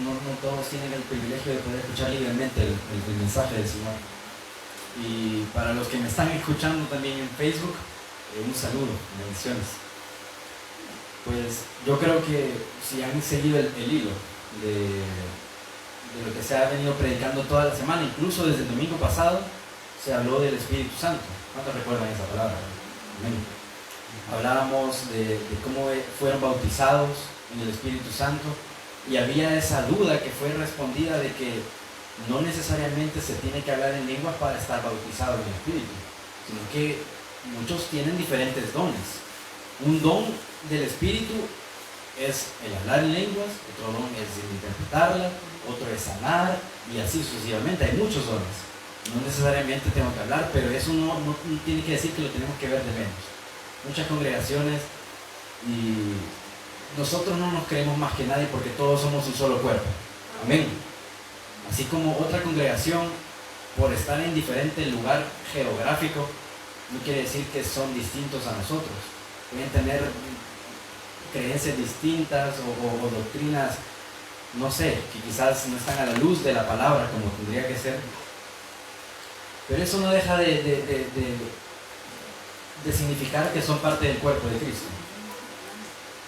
no todos tienen el privilegio de poder escuchar libremente el mensaje del Señor. Y para los que me están escuchando también en Facebook, un saludo, bendiciones. Pues yo creo que si han seguido el hilo de lo que se ha venido predicando toda la semana, incluso desde el domingo pasado, se habló del Espíritu Santo. ¿Cuántos recuerdan esa palabra? Amén. Hablábamos de cómo fueron bautizados en el Espíritu Santo, y había esa duda que fue respondida de que no necesariamente se tiene que hablar en lenguas para estar bautizado en el Espíritu, sino que muchos tienen diferentes dones. Un don del Espíritu es el hablar en lenguas, otro don es el interpretarla, otro es sanar, y así sucesivamente. Hay muchos dones. No necesariamente tengo que hablar, pero eso no tiene que decir que lo tenemos que ver de menos. Muchas congregaciones, y nosotros no nos creemos más que nadie porque todos somos un solo cuerpo. Amén. Así como otra congregación, por estar en diferente lugar geográfico, no quiere decir que son distintos a nosotros. Pueden tener creencias distintas o doctrinas, no sé, que quizás no están a la luz de la palabra como tendría que ser. Pero eso no deja de significar que son parte del cuerpo de Cristo.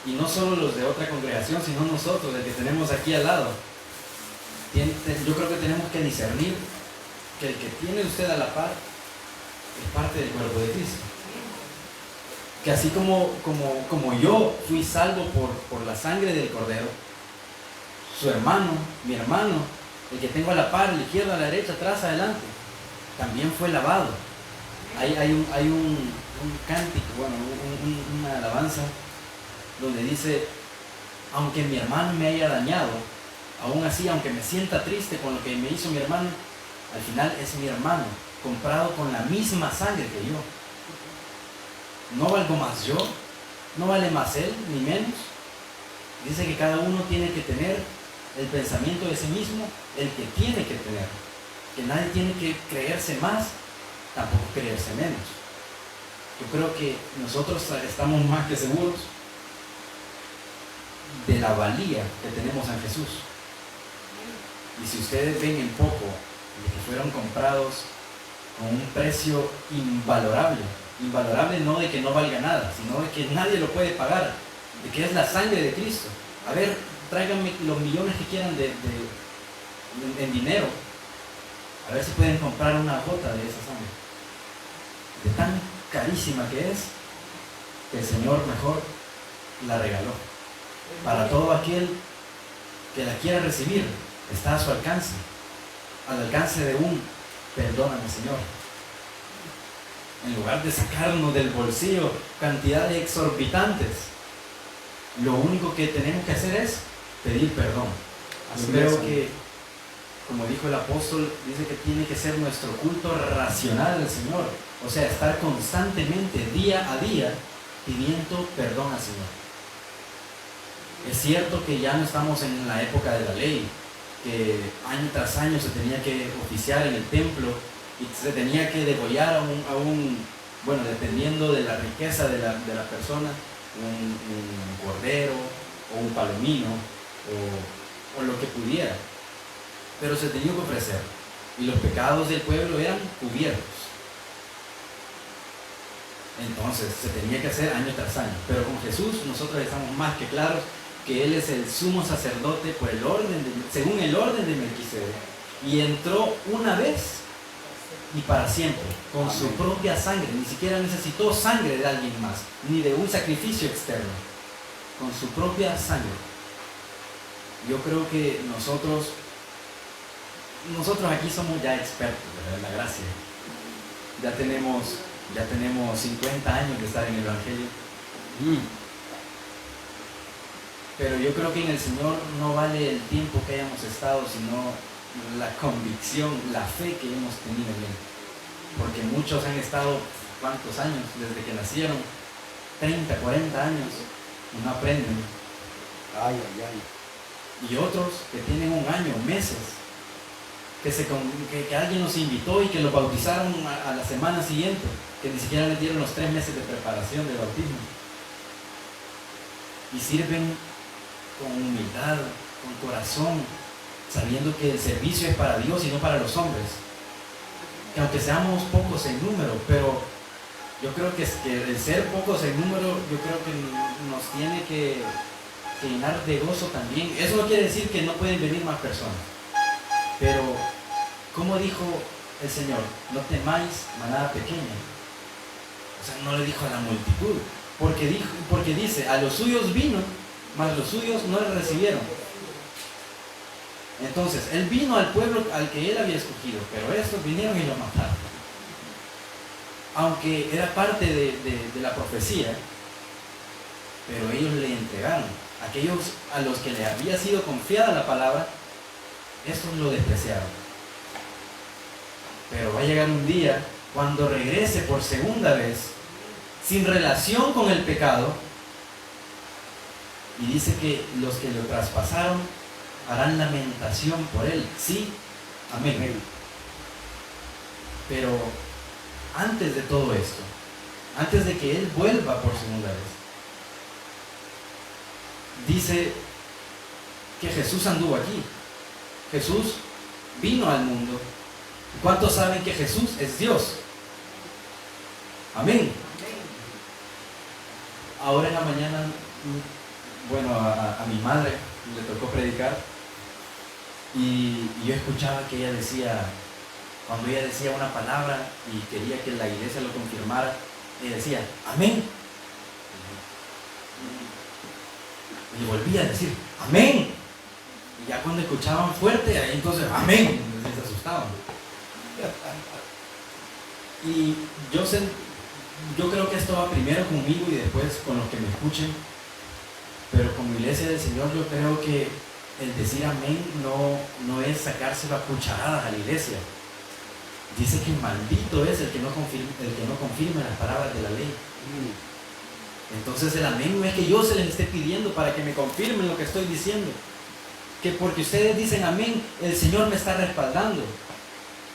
Y no solo los de otra congregación, sino nosotros, el que tenemos aquí al lado. Yo creo que tenemos que discernir que el que tiene usted a la par es parte del cuerpo de Cristo. Que así como yo fui salvo por la sangre del Cordero, su hermano, mi hermano, el que tengo a la par, a la izquierda, a la derecha, atrás, adelante, también fue lavado. Hay un cántico, bueno, una alabanza donde dice: aunque mi hermano me haya dañado, aún así, aunque me sienta triste con lo que me hizo mi hermano, al final es mi hermano, comprado con la misma sangre que yo. No valgo más yo, no vale más él, ni menos. Dice que cada uno tiene que tener el pensamiento de sí mismo, el que tiene que tener. Que nadie tiene que creerse más, tampoco creerse menos. Yo creo que nosotros estamos más que seguros de la valía que tenemos en Jesús. Y si ustedes ven en poco de que fueron comprados con un precio invalorable no de que no valga nada, sino de que nadie lo puede pagar, de que es la sangre de Cristo. A ver, tráiganme los millones que quieran en dinero, a ver si pueden comprar una gota de esa sangre, de tan carísima que es, que el Señor mejor la regaló para todo aquel que la quiera recibir. Está a su alcance, al alcance de un perdóname, Señor. En lugar de sacarnos del bolsillo cantidades exorbitantes, lo único que tenemos que hacer es pedir perdón. Yo creo que, como dijo el apóstol, dice que tiene que ser nuestro culto racional al Señor. O sea, estar constantemente, día a día, pidiendo perdón al Señor. Es cierto que ya no estamos en la época de la ley, que año tras año se tenía que oficiar en el templo y se tenía que degollar a un bueno, dependiendo de la riqueza de la persona, un cordero o un palomino o lo que pudiera. Pero se tenía que ofrecer y los pecados del pueblo eran cubiertos. Entonces se tenía que hacer año tras año. Pero con Jesús nosotros estamos más que claros que Él es el sumo sacerdote por según el orden de Melquisedec, y entró una vez y para siempre, con su propia sangre. Ni siquiera necesitó sangre de alguien más, ni de un sacrificio externo, con su propia sangre. Yo creo que nosotros aquí somos ya expertos, ¿verdad? La gracia. Ya tenemos 50 años de estar en el Evangelio. Pero yo creo que en el Señor no vale el tiempo que hayamos estado, sino la convicción, la fe que hemos tenido en Él. Porque muchos han estado, ¿cuántos años? Desde que nacieron, 30, 40 años, y no aprenden. Y otros que tienen un año, meses, que alguien los invitó y que los bautizaron a la semana siguiente, que ni siquiera les dieron los 3 meses de preparación del bautismo. Y sirven con humildad, con corazón, sabiendo que el servicio es para Dios y no para los hombres. Que aunque seamos pocos en número, pero yo creo que el ser pocos en número, yo creo que nos tiene que llenar de gozo también. Eso no quiere decir que no pueden venir más personas, pero como dijo el Señor, no temáis manada pequeña. O sea, no le dijo a la multitud, porque dice, a los suyos vino, mas los suyos no le recibieron. Entonces, él vino al pueblo al que él había escogido, pero estos vinieron y lo mataron. Aunque era parte de la profecía, pero ellos le entregaron. Aquellos a los que le había sido confiada la palabra, estos lo despreciaron. Pero va a llegar un día cuando regrese por segunda vez, sin relación con el pecado, y dice que los que lo traspasaron harán lamentación por él. Sí, amén. Pero antes de todo esto, antes de que él vuelva por segunda vez, dice que Jesús anduvo aquí. Jesús vino al mundo. ¿Cuántos saben que Jesús es Dios? Amén. Ahora en la mañana, bueno, a mi madre le tocó predicar y yo escuchaba que ella decía, cuando ella decía una palabra y quería que la iglesia lo confirmara, ella decía, amén. Y volvía a decir, amén. Y ya cuando escuchaban fuerte, ahí entonces, amén, se asustaban. Y yo creo que esto va primero conmigo y después con los que me escuchen. Pero como iglesia del Señor, yo creo que el decir amén no es sacárselo a cucharadas a la iglesia. Dice que maldito es el que no confirme las palabras de la ley. Entonces el amén no es que yo se les esté pidiendo para que me confirmen lo que estoy diciendo. Que porque ustedes dicen amén, el Señor me está respaldando.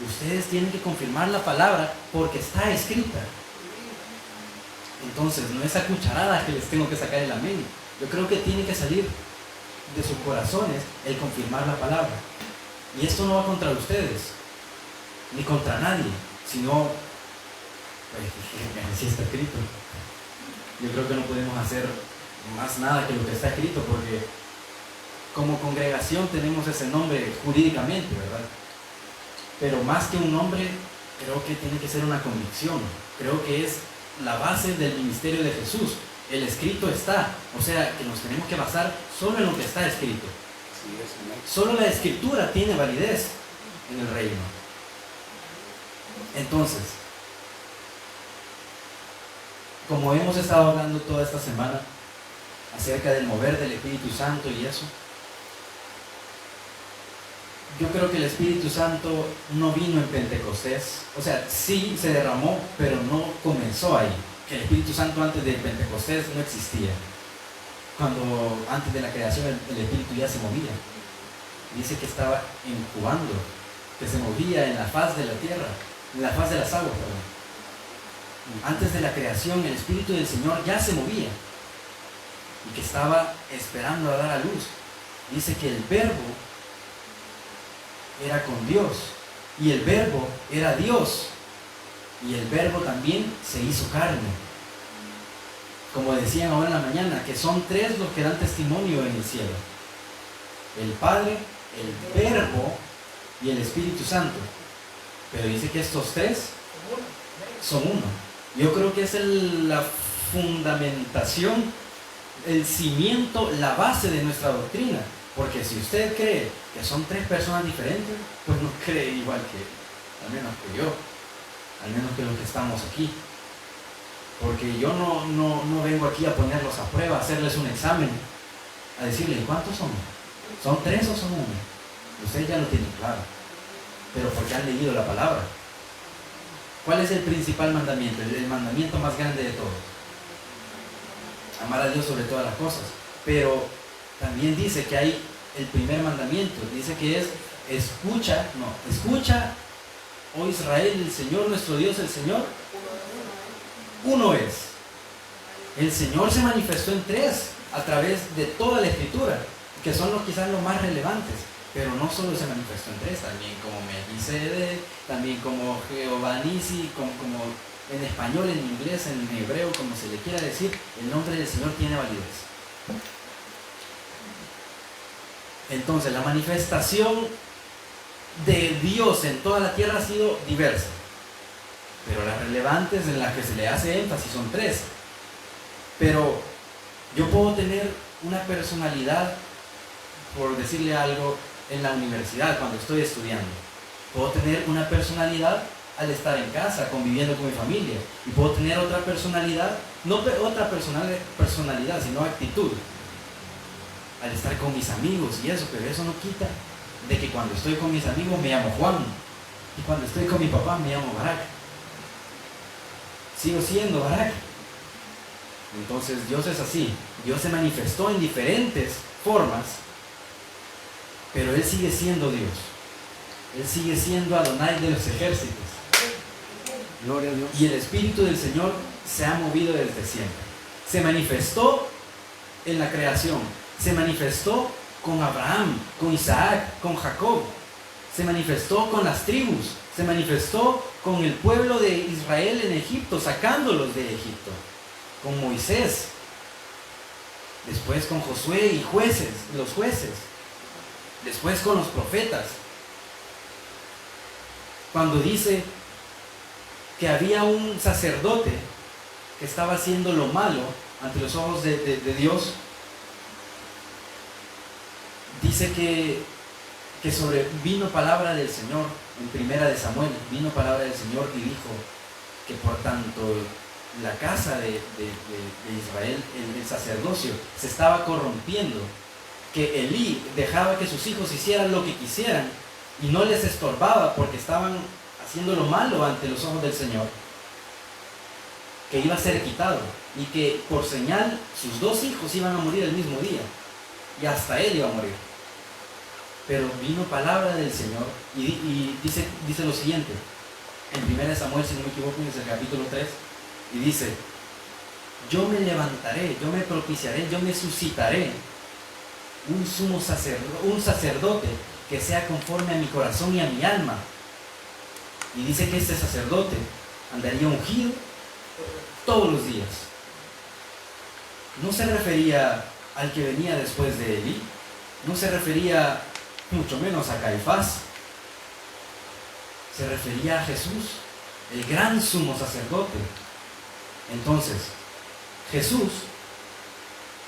Ustedes tienen que confirmar la palabra porque está escrita. Entonces no es a cucharadas que les tengo que sacar el amén. Yo creo que tiene que salir de sus corazones el confirmar la palabra. Y esto no va contra ustedes, ni contra nadie, sino, pues, si está escrito. Yo creo que no podemos hacer más nada que lo que está escrito, porque como congregación tenemos ese nombre jurídicamente, ¿verdad? Pero más que un nombre, creo que tiene que ser una convicción. Creo que es la base del ministerio de Jesús. El escrito está, o sea, que nos tenemos que basar solo en lo que está escrito. Solo la escritura tiene validez en el reino. Entonces, como hemos estado hablando toda esta semana acerca del mover del Espíritu Santo y eso, yo creo que el Espíritu Santo no vino en Pentecostés. O sea, sí se derramó, pero no comenzó ahí. El Espíritu Santo antes de Pentecostés no existía. Cuando antes de la creación el Espíritu ya se movía. Dice que estaba incubando, que se movía en la faz de la tierra, en la faz de las aguas, perdón. Antes de la creación el Espíritu del Señor ya se movía y que estaba esperando a dar a luz. Dice que el Verbo era con Dios y el Verbo era Dios y el Verbo también se hizo carne. Como decían ahora en la mañana, que son tres los que dan testimonio en el cielo: el Padre, el Verbo y el Espíritu Santo. Pero dice que estos tres son uno. Yo creo que es la fundamentación, el cimiento, la base de nuestra doctrina. Porque si usted cree que son tres personas diferentes, pues no cree igual que, al menos que yo, al menos que los que estamos aquí. Porque yo no vengo aquí a ponerlos a prueba, a hacerles un examen, a decirles, ¿cuántos son? ¿Son tres o son uno? Ustedes ya lo tienen claro, pero porque han leído la palabra. ¿Cuál es el principal mandamiento? El mandamiento más grande de todos: amar a Dios sobre todas las cosas. Pero también dice que hay el primer mandamiento, dice que es escucha, oh Israel, el Señor nuestro Dios, el Señor uno es. El Señor se manifestó en tres a través de toda la Escritura. que son quizás los más relevantes, pero no solo se manifestó en tres, también como Melquisedec, también como Jehová Nisi, como en español, en inglés, en hebreo, como se le quiera decir, el nombre del Señor tiene validez. Entonces, la manifestación de Dios en toda la tierra ha sido diversa, pero las relevantes en las que se le hace énfasis son tres. Pero yo puedo tener una personalidad, por decirle algo, en la universidad cuando estoy estudiando. Puedo tener una personalidad al estar en casa, conviviendo con mi familia. Y puedo tener otra personalidad, no otra personalidad, sino actitud, al estar con mis amigos y eso. Pero eso no quita de que cuando estoy con mis amigos me llamo Juan. Y cuando estoy con mi papá me llamo Barak. Sigo siendo Barak. Entonces Dios es así. Dios se manifestó en diferentes formas, pero Él sigue siendo Dios. Él sigue siendo Adonai de los ejércitos. Gloria a Dios. Y el Espíritu del Señor se ha movido desde siempre. Se manifestó en la creación. Se manifestó con Abraham, con Isaac, con Jacob. Se manifestó con las tribus. Se manifestó con el pueblo de Israel en Egipto, sacándolos de Egipto. Con Moisés. Después con Josué y los jueces. Después con los profetas. Cuando dice que había un sacerdote que estaba haciendo lo malo ante los ojos de Dios, dice que vino palabra del Señor en Primera de Samuel, vino palabra del Señor y dijo que por tanto la casa de Israel, el sacerdocio, se estaba corrompiendo, que Elí dejaba que sus hijos hicieran lo que quisieran y no les estorbaba porque estaban haciendo lo malo ante los ojos del Señor, que iba a ser quitado y que por señal sus dos hijos iban a morir el mismo día y hasta él iba a morir. Pero vino palabra del Señor y dice lo siguiente en 1 Samuel, si no me equivoco, es el capítulo 3, y dice: yo me levantaré, yo me propiciaré, yo me suscitaré un sacerdote que sea conforme a mi corazón y a mi alma. Y dice que este sacerdote andaría ungido todos los días. No se refería al que venía después de Elí, no se refería mucho menos a Caifás, se refería a Jesús, el gran sumo sacerdote. Entonces, Jesús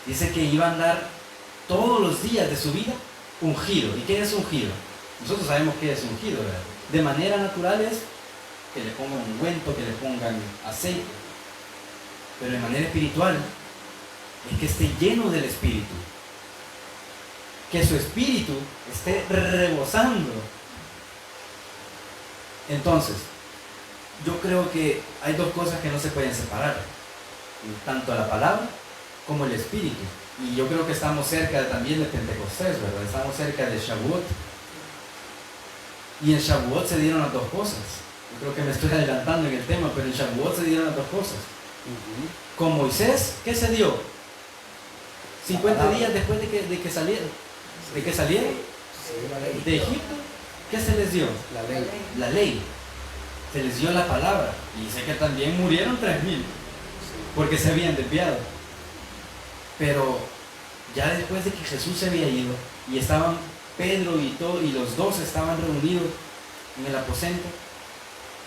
dice que iba a andar todos los días de su vida ungido. ¿Y qué es ungido? Nosotros sabemos qué es ungido, ¿verdad? De manera natural es que le pongan ungüento, que le pongan aceite. Pero de manera espiritual es que esté lleno del Espíritu. Que su espíritu esté rebosando. Entonces, yo creo que hay dos cosas que no se pueden separar. Tanto la palabra como el espíritu. Y yo creo que estamos cerca también de Pentecostés, ¿verdad? Estamos cerca de Shavuot. Y en Shavuot se dieron las dos cosas. Yo creo que me estoy adelantando en el tema, pero en Shavuot se dieron las dos cosas. Con Moisés, ¿qué se dio? 50 días después de que salieron de Egipto, ¿qué se les dio? La ley. Se les dio la palabra. Y sé que también murieron 3,000 porque se habían desviado. Pero ya después de que Jesús se había ido y estaban Pedro y los 12 estaban reunidos en el aposento,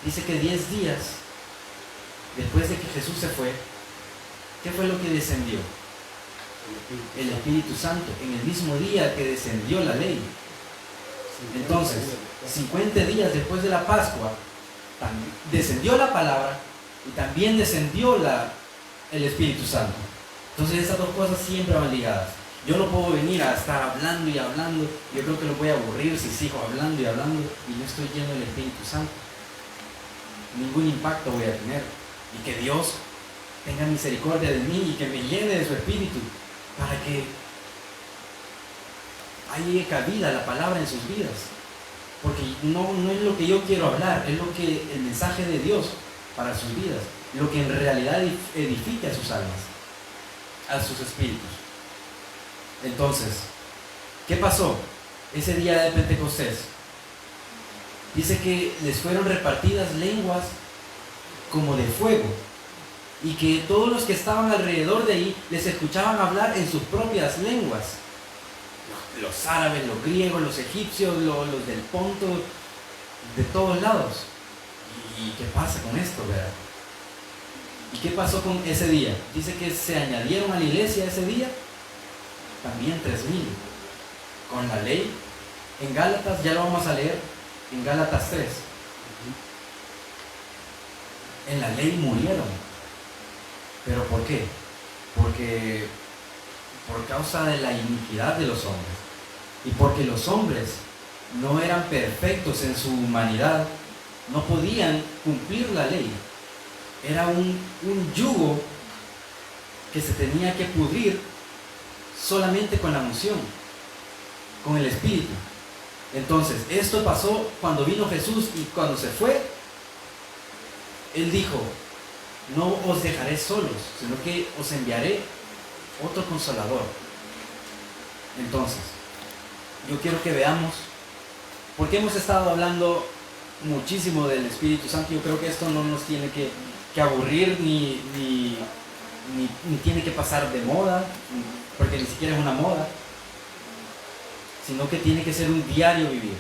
dice que 10 días después de que Jesús se fue, ¿qué fue lo que descendió? El Espíritu Santo, en el mismo día que descendió la ley. Entonces, 50 días después de la Pascua, descendió la palabra y también descendió el Espíritu Santo. Entonces esas dos cosas siempre van ligadas. Yo no puedo venir a estar hablando y hablando. Yo creo que lo voy a aburrir si sigo hablando y hablando y no estoy lleno del Espíritu Santo. Ningún impacto voy a tener. Y que Dios tenga misericordia de mí y que me llene de su Espíritu para que haya cabida la palabra en sus vidas. Porque no es lo que yo quiero hablar, es lo que el mensaje de Dios para sus vidas, lo que en realidad edifica a sus almas, a sus espíritus. Entonces, ¿Qué pasó ese día de Pentecostés? Dice que les fueron repartidas lenguas como de fuego y que todos los que estaban alrededor de ahí les escuchaban hablar en sus propias lenguas. Los árabes, los griegos, los egipcios, los del Ponto, de todos lados. ¿Y qué pasa con esto, verdad? ¿Y qué pasó con ese día? Dice que se añadieron a la iglesia ese día también 3,000. Con la ley, en Gálatas, ya lo vamos a leer, en Gálatas 3. En la ley murieron. ¿Pero por qué? Porque por causa de la iniquidad de los hombres. Y porque los hombres no eran perfectos en su humanidad, no podían cumplir la ley. Era un yugo que se tenía que pudrir solamente con la unción, con el Espíritu. Entonces, esto pasó cuando vino Jesús, y cuando se fue, Él dijo: no os dejaré solos, sino que os enviaré otro consolador. Entonces, yo quiero que veamos, porque hemos estado hablando muchísimo del Espíritu Santo. Yo creo que esto no nos tiene que aburrir ni tiene que pasar de moda, porque ni siquiera es una moda, sino que tiene que ser un diario vivir,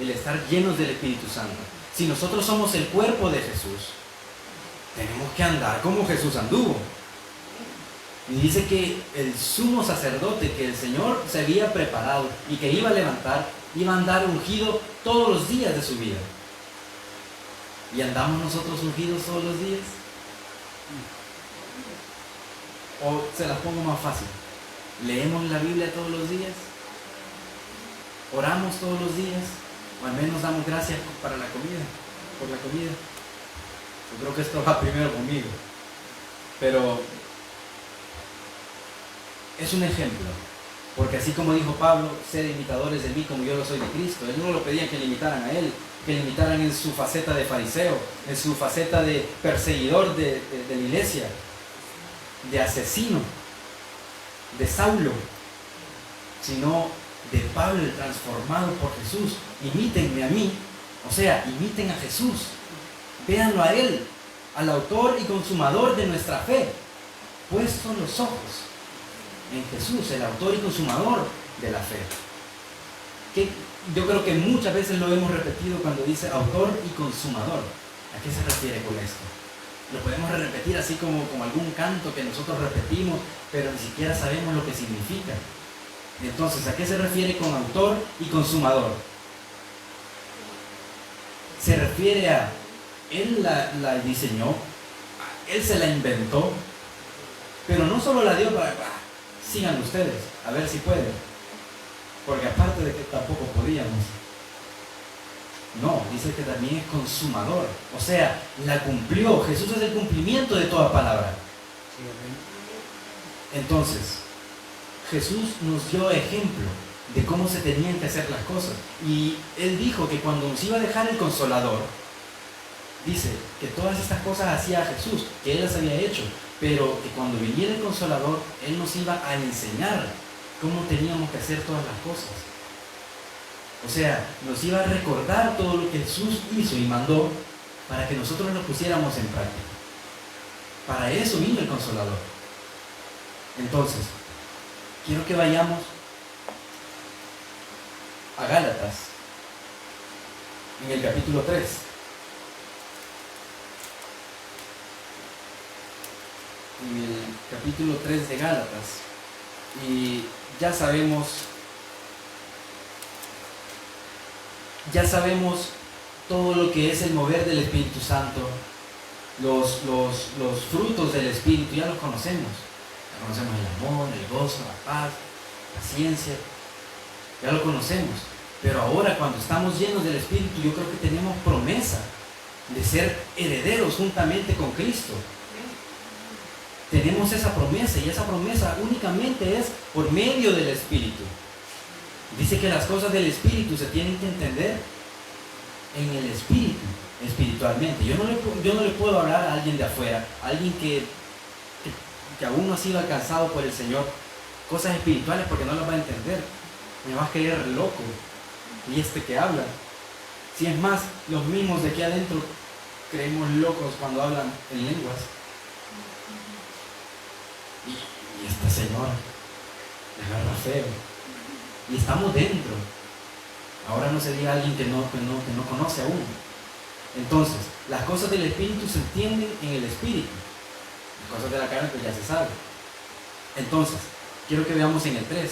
el estar llenos del Espíritu Santo. Si nosotros somos el cuerpo de Jesús, tenemos que andar como Jesús anduvo. Y dice que el sumo sacerdote que el Señor se había preparado y que iba a levantar, iba a andar ungido todos los días de su vida. ¿Y andamos nosotros ungidos todos los días? ¿O se las pongo más fácil? ¿Leemos la Biblia todos los días? ¿Oramos todos los días? ¿O al menos damos gracias para la comida? Por la comida. Yo creo que esto va primero conmigo. Pero es un ejemplo. Porque así como dijo Pablo: sed imitadores de mí como yo lo soy de Cristo. Él no lo pedía que le imitaran a él, que le imitaran en su faceta de fariseo, en su faceta de perseguidor de la iglesia, de asesino, de Saulo, sino de Pablo, el transformado por Jesús. Imítenme a mí, o sea, imiten a Jesús. Véanlo a Él, al autor y consumador de nuestra fe, puestos los ojos en Jesús, el autor y consumador de la fe. Que yo creo que muchas veces lo hemos repetido cuando dice autor y consumador. ¿A qué se refiere con esto? Lo podemos repetir así como algún canto que nosotros repetimos, pero ni siquiera sabemos lo que significa. Entonces, ¿a qué se refiere con autor y consumador? Se refiere a Él la diseñó, Él se la inventó, pero no solo la dio para sigan ustedes, a ver si pueden, porque aparte de que tampoco podíamos. No, dice que también es consumador, o sea, la cumplió. Jesús es el cumplimiento de toda palabra. Entonces, Jesús nos dio ejemplo de cómo se tenían que hacer las cosas, y Él dijo que cuando nos iba a dejar el Consolador, dice que todas estas cosas hacía Jesús, que Él las había hecho, pero que cuando viniera el Consolador, Él nos iba a enseñar cómo teníamos que hacer todas las cosas. O sea, nos iba a recordar todo lo que Jesús hizo y mandó para que nosotros lo pusiéramos en práctica. Para eso vino el Consolador. Entonces, quiero que vayamos a Gálatas, en el capítulo 3. En el capítulo 3 de Gálatas. Y ya sabemos todo lo que es el mover del Espíritu Santo, los frutos del Espíritu, ya los conocemos. Ya conocemos el amor, el gozo, la paz, la paciencia, ya lo conocemos. Pero ahora, cuando estamos llenos del Espíritu, yo creo que tenemos promesa de ser herederos juntamente con Cristo. Tenemos esa promesa, y esa promesa únicamente es por medio del Espíritu. Dice que las cosas del Espíritu se tienen que entender en el Espíritu, espiritualmente. Yo no le puedo hablar a alguien de afuera, a alguien que aún no ha sido alcanzado por el Señor, cosas espirituales, porque no las va a entender. me va a creer loco. Y que habla. Si es más, los mismos de aquí adentro creemos locos cuando hablan en lenguas. Y este señor le agarra feo. Y estamos dentro. Ahora no se diga a alguien que no conoce aún. Entonces, las cosas del Espíritu se entienden en el Espíritu. Las cosas de la carne pues ya se sabe. Entonces, quiero que veamos en el 3.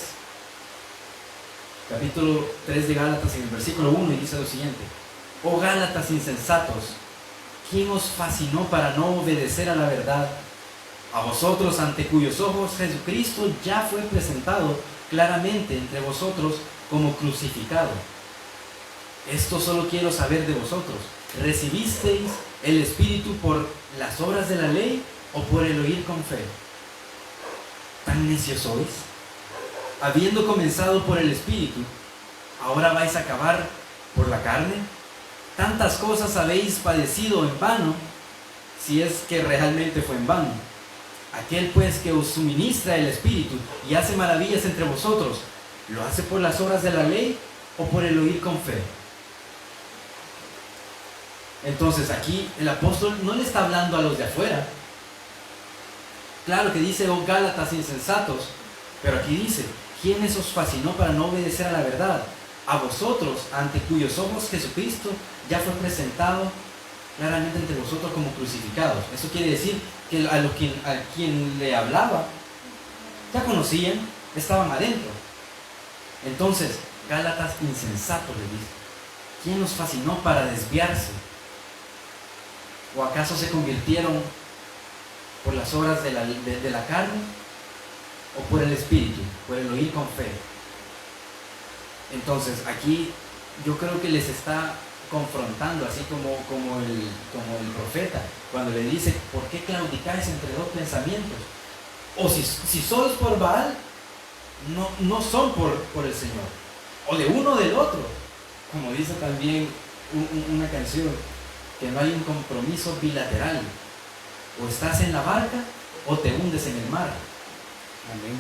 Capítulo 3 de Gálatas, en el versículo 1, y dice lo siguiente: oh Gálatas insensatos, ¿quién os fascinó para no obedecer a la verdad? A vosotros, ante cuyos ojos Jesucristo ya fue presentado claramente entre vosotros como crucificado. Esto solo quiero saber de vosotros: ¿recibisteis el Espíritu por las obras de la ley o por el oír con fe? ¿Tan necios sois? Habiendo comenzado por el Espíritu, ¿ahora vais a acabar por la carne? Tantas cosas habéis padecido en vano, si es que realmente fue en vano. Aquel pues que os suministra el Espíritu y hace maravillas entre vosotros, ¿lo hace por las obras de la ley o por el oír con fe? Entonces aquí el apóstol no le está hablando a los de afuera. Claro que dice, oh Gálatas insensatos, pero aquí dice, ¿quiénes os fascinó para no obedecer a la verdad? A vosotros, ante cuyos ojos Jesucristo ya fue presentado claramente entre vosotros como crucificados. Eso quiere decir que a quien le hablaba ya conocían, estaban adentro. Entonces, Gálatas insensatos, le dice, ¿quién os fascinó para desviarse? ¿O acaso se convirtieron por las obras de la carne o por el Espíritu, por el oír con fe? Entonces aquí yo creo que les está confrontando, así como el profeta, cuando le dice, ¿por qué claudicáis entre dos pensamientos? O si sois por Baal, no son por el Señor, o de uno o del otro, como dice también una canción, que no hay un compromiso bilateral, o estás en la barca o te hundes en el mar. Amén.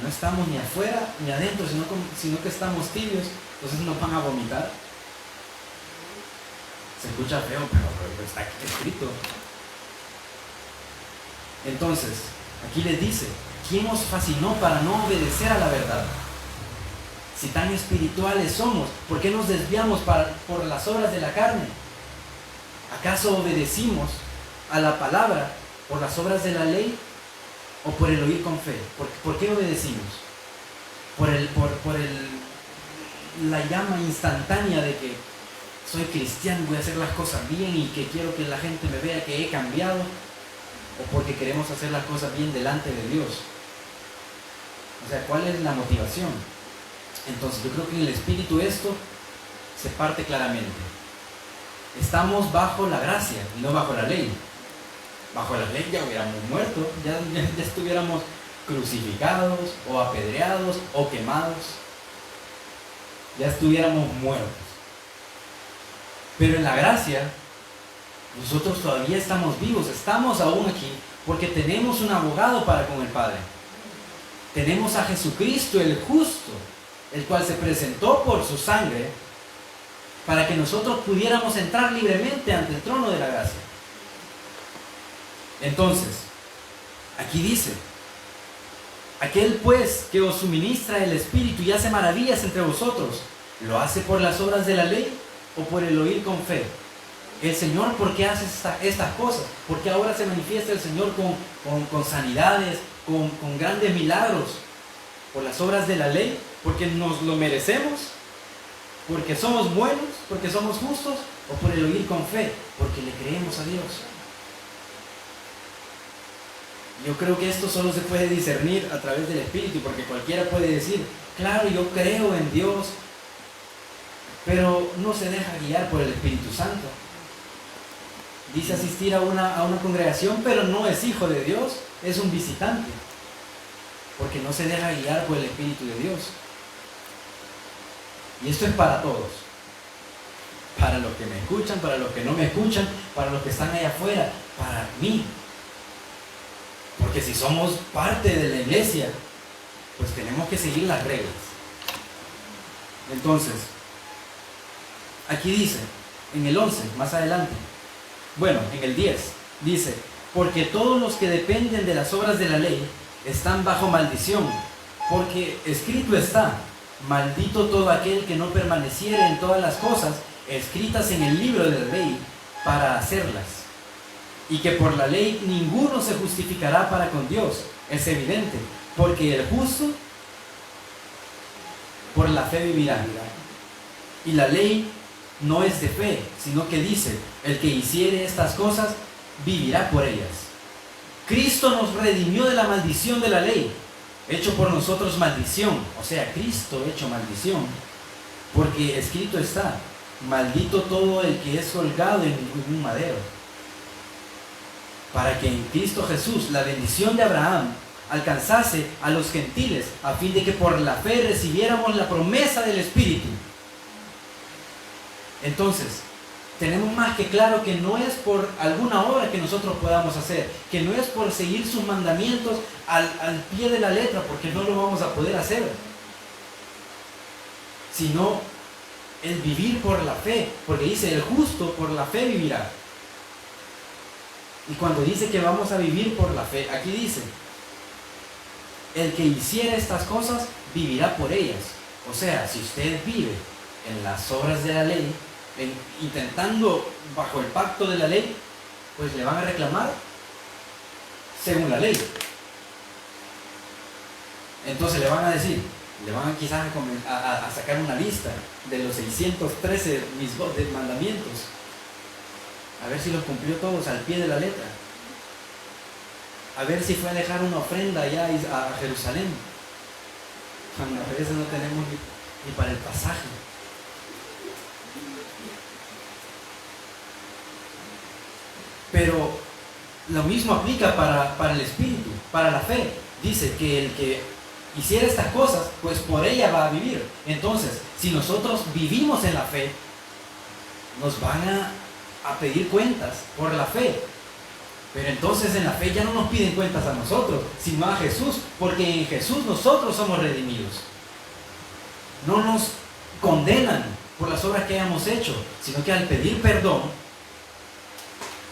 No estamos ni afuera ni adentro, sino que estamos tibios, entonces nos van a vomitar. Se escucha feo, pero está aquí escrito. Entonces, aquí les dice, ¿quién os fascinó para no obedecer a la verdad? Si tan espirituales somos, ¿por qué nos desviamos por las obras de la carne? ¿Acaso obedecimos a la palabra por las obras de la ley o por el oír con fe? ¿Por qué obedecimos? Por la llama instantánea de que soy cristiano, voy a hacer las cosas bien y que quiero que la gente me vea que he cambiado, o porque queremos hacer las cosas bien delante de Dios. O sea, ¿cuál es la motivación? Entonces yo creo que en el Espíritu esto se parte claramente. Estamos bajo la gracia y no bajo la ley. Bajo la ley ya hubiéramos muerto, ya estuviéramos crucificados o apedreados o quemados, ya estuviéramos muertos. Pero en la gracia nosotros todavía estamos vivos, estamos aún aquí porque tenemos un abogado para con el Padre. Tenemos a Jesucristo el justo, el cual se presentó por su sangre para que nosotros pudiéramos entrar libremente ante el trono de la gracia. Entonces, aquí dice, aquel pues que os suministra el Espíritu y hace maravillas entre vosotros, ¿lo hace por las obras de la ley o por el oír con fe? El Señor, ¿por qué hace estas cosas? ¿Por qué ahora se manifiesta el Señor con sanidades, con grandes milagros? ¿Por las obras de la ley? ¿Porque nos lo merecemos? ¿Porque somos buenos? ¿Porque somos justos? ¿O por el oír con fe? Porque le creemos a Dios. Yo creo que esto solo se puede discernir a través del Espíritu, porque cualquiera puede decir, claro, yo creo en Dios, pero no se deja guiar por el Espíritu Santo. Dice asistir a una congregación, pero no es hijo de Dios, es un visitante, porque no se deja guiar por el Espíritu de Dios. Y esto es para todos, para los que me escuchan, para los que no me escuchan, para los que están allá afuera, para mí. Porque si somos parte de la iglesia, pues tenemos que seguir las reglas. Entonces, aquí dice, en el 11, más adelante, bueno, en el 10, dice, porque todos los que dependen de las obras de la ley están bajo maldición, porque escrito está, maldito todo aquel que no permaneciere en todas las cosas escritas en el libro de la ley para hacerlas, y que por la ley ninguno se justificará para con Dios. Es evidente, porque el justo por la fe vivirá. Y la ley no es de fe, sino que dice, el que hiciere estas cosas vivirá por ellas. Cristo nos redimió de la maldición de la ley, hecho por nosotros maldición, o sea, Cristo hecho maldición, porque escrito está, maldito todo el que es colgado en un madero, para que en Cristo Jesús la bendición de Abraham alcanzase a los gentiles, a fin de que por la fe recibiéramos la promesa del Espíritu. Entonces, tenemos más que claro que no es por alguna obra que nosotros podamos hacer, que no es por seguir sus mandamientos al pie de la letra, porque no lo vamos a poder hacer, sino el vivir por la fe, porque dice, el justo por la fe vivirá. Y cuando dice que vamos a vivir por la fe, aquí dice, el que hiciera estas cosas vivirá por ellas. O sea, si usted vive en las obras de la ley, intentando bajo el pacto de la ley, pues le van a reclamar según la ley. Entonces le van a decir, le van quizás a sacar una lista de los 613 mandamientos, a ver si los cumplió todos al pie de la letra, a ver si fue a dejar una ofrenda allá a Jerusalén, cuando a veces no tenemos ni para el pasaje. Pero lo mismo aplica para el Espíritu, para la fe. Dice que el que hiciera estas cosas, pues por ella va a vivir. Entonces, si nosotros vivimos en la fe, nos van a pedir cuentas por la fe. Pero entonces en la fe ya no nos piden cuentas a nosotros, sino a Jesús, porque en Jesús nosotros somos redimidos. No nos condenan por las obras que hayamos hecho, sino que al pedir perdón,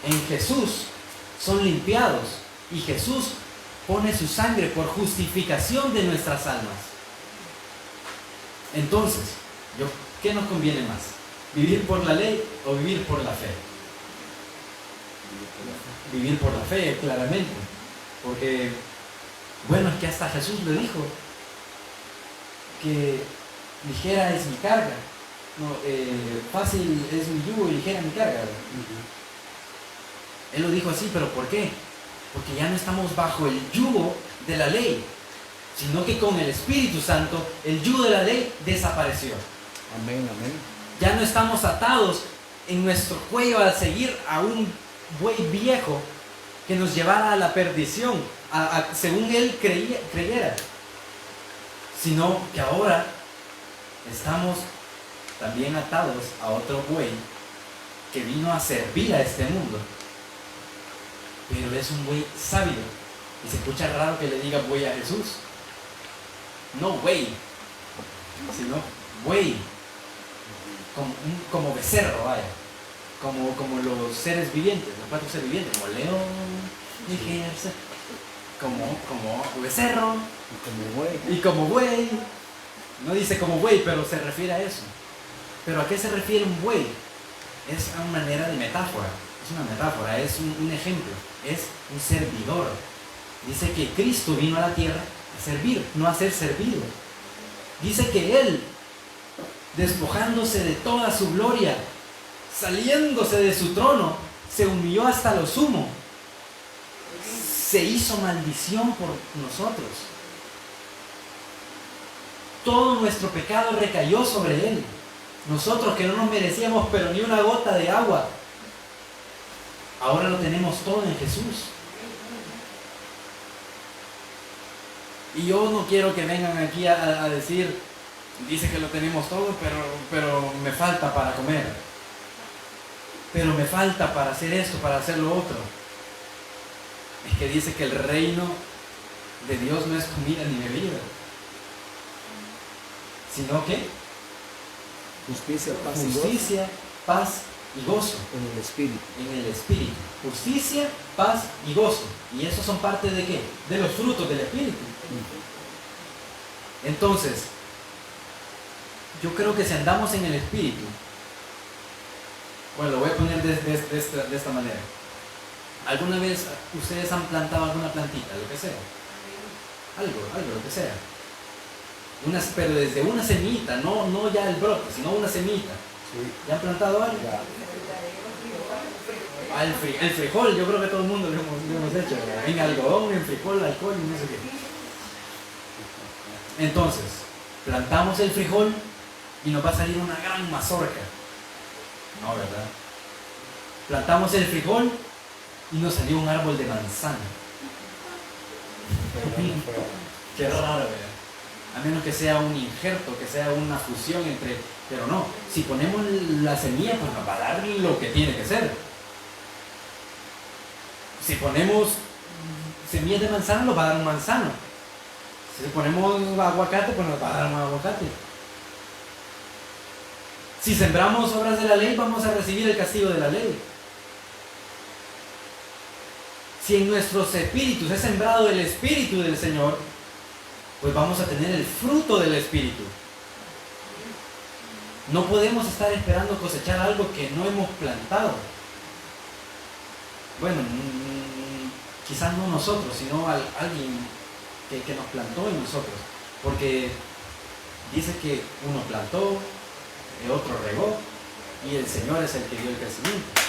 en Jesús son limpiados y Jesús pone su sangre por justificación de nuestras almas. Entonces, ¿qué nos conviene más? ¿Vivir por la ley o vivir por la fe? Vivir por la fe, claramente. Porque, bueno, es que hasta Jesús le dijo que ligera es mi carga. No, fácil es mi yugo y ligera mi carga. Él lo dijo así, pero ¿por qué? Porque ya no estamos bajo el yugo de la ley, sino que con el Espíritu Santo el yugo de la ley desapareció. Amén, amén. Ya no estamos atados en nuestro cuello al seguir a un buey viejo que nos llevara a la perdición, según él creyera, sino que ahora estamos también atados a otro buey que vino a servir a este mundo. Pero es un buey sabio. Y se escucha raro que le diga buey a Jesús. No buey, sino buey. Como becerro, vaya. Como los seres vivientes, los cuatro seres vivientes, como león, ejército, como becerro, y como buey. No dice como buey, pero se refiere a eso. ¿Pero a qué se refiere un buey? Es a una manera de metáfora. Es una metáfora, es un ejemplo, es un servidor. Dice que Cristo vino a la tierra a servir, no a ser servido. Dice que Él, despojándose de toda su gloria, saliéndose de su trono, se humilló hasta lo sumo. Se hizo maldición por nosotros. Todo nuestro pecado recayó sobre Él. Nosotros que no nos merecíamos pero ni una gota de agua, ahora lo tenemos todo en Jesús. Y yo no quiero que vengan aquí a decir, dice que lo tenemos todo, pero me falta para comer. Pero me falta para hacer esto, para hacer lo otro. Es que dice que el reino de Dios no es comida ni bebida, sino que Justicia, paz y gozo justicia, paz y gozo en el Espíritu. en el Espíritu. Justicia, paz y gozo. ¿Y esos son parte de qué? De los frutos del Espíritu. Entonces, yo creo que si andamos en el Espíritu, bueno, lo voy a poner de esta manera. ¿Alguna vez ustedes han plantado alguna plantita, lo que sea? Algo, lo que sea. Pero desde una semillita, no ya el brote, sino una semillita. Sí. ¿Ya han plantado algo? Ya. Ah, el frijol, yo creo que todo el mundo lo hemos hecho, ¿verdad? En algodón, en frijol, alcohol y no sé qué. Entonces, plantamos el frijol y nos va a salir una gran mazorca. No, ¿verdad? Plantamos el frijol y nos salió un árbol de manzana. Qué raro, ¿verdad? A menos que sea un injerto, que sea una fusión entre... Pero no, si ponemos la semilla, pues nos va a dar lo que tiene que ser. Si ponemos semillas de manzana, nos va a dar un manzano. Si ponemos aguacate, pues nos va a dar un aguacate. Si sembramos obras de la ley, vamos a recibir el castigo de la ley. Si en nuestros espíritus es sembrado el Espíritu del Señor, pues vamos a tener el fruto del Espíritu. No podemos estar esperando cosechar algo que no hemos plantado. Bueno, quizás no nosotros, sino alguien que nos plantó en nosotros. Porque dice que uno plantó, el otro regó, y el Señor es el que dio el crecimiento.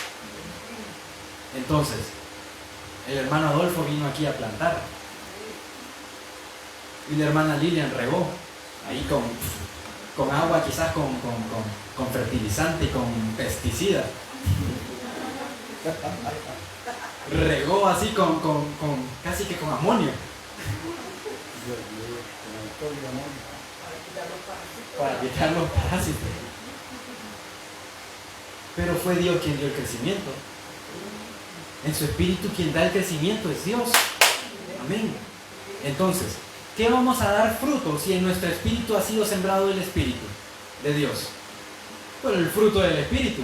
Entonces, el hermano Adolfo vino aquí a plantar. Y la hermana Lilian regó, ahí con agua, quizás con fertilizante y con pesticida. Regó así casi que con amonio. Para quitar los parásitos. Pero fue Dios quien dio el crecimiento. En su espíritu quien da el crecimiento es Dios. Amén. Entonces, ¿qué vamos a dar fruto si en nuestro espíritu ha sido sembrado el espíritu de Dios? Bueno, el fruto del espíritu.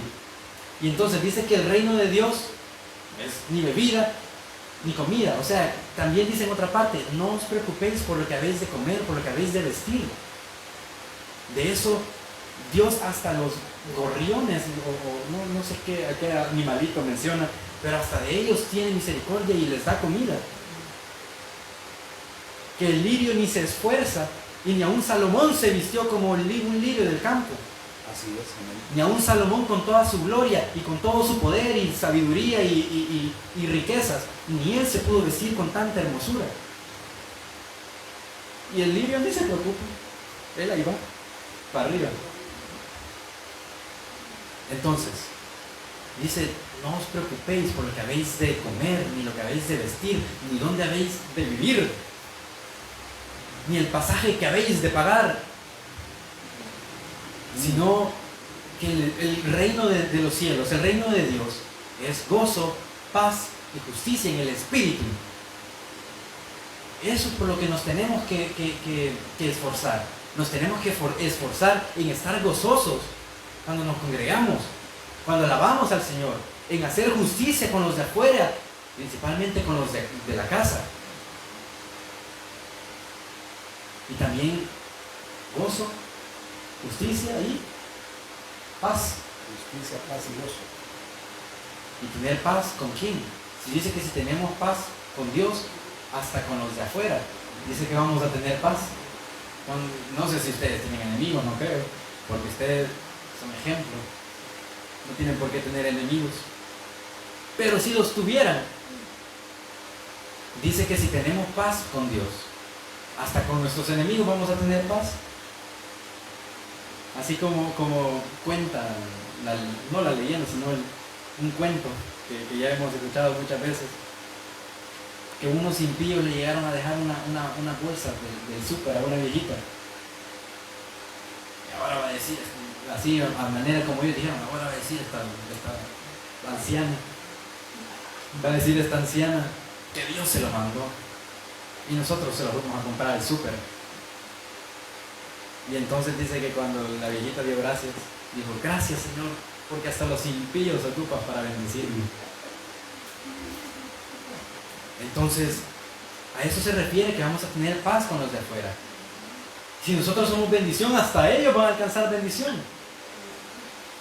Y entonces dice que el reino de Dios es ni bebida ni comida. O sea, también dice en otra parte, no os preocupéis por lo que habéis de comer, por lo que habéis de vestir. De eso Dios hasta los gorriones o no sé qué animalito menciona, pero hasta de ellos tiene misericordia y les da comida. Que el lirio ni se esfuerza, y ni aun Salomón se vistió como un lirio del campo. Así es, amén. Ni aun Salomón con toda su gloria y con todo su poder y sabiduría y riquezas, ni él se pudo vestir con tanta hermosura. Y el lirio ni se preocupa, él ahí va, para arriba. Entonces, dice, no os preocupéis por lo que habéis de comer, ni lo que habéis de vestir, ni dónde habéis de vivir, ni el pasaje que habéis de pagar, sino que el reino de los cielos, el reino de Dios, es gozo, paz y justicia en el Espíritu. Eso es por lo que nos tenemos que esforzar. Nos tenemos que esforzar en estar gozosos cuando nos congregamos, cuando alabamos al Señor, en hacer justicia con los de afuera, principalmente con los de la casa. Y también gozo, justicia y paz. Justicia, paz y gozo. ¿Y tener paz con quién? Si dice que si tenemos paz con Dios, hasta con los de afuera, dice que vamos a tener paz. No sé si ustedes tienen enemigos, no creo, porque ustedes son ejemplo. No tienen por qué tener enemigos. Pero si los tuvieran, dice que si tenemos paz con Dios, hasta con nuestros enemigos vamos a tener paz. Así como cuenta, no la leyenda, sino un cuento que ya hemos escuchado muchas veces, que unos impíos le llegaron a dejar una bolsa del súper a una viejita. Y ahora va a decir, así a manera como ellos dijeron, ahora va a decir esta anciana, va a decir esta anciana que Dios se lo mandó y nosotros se lo vamos a comprar al súper. Y entonces dice que cuando la viejita dio gracias, dijo, gracias Señor, porque hasta los impíos ocupas para bendecirme. Entonces, a eso se refiere que vamos a tener paz con los de afuera. Si nosotros somos bendición, hasta ellos van a alcanzar bendición.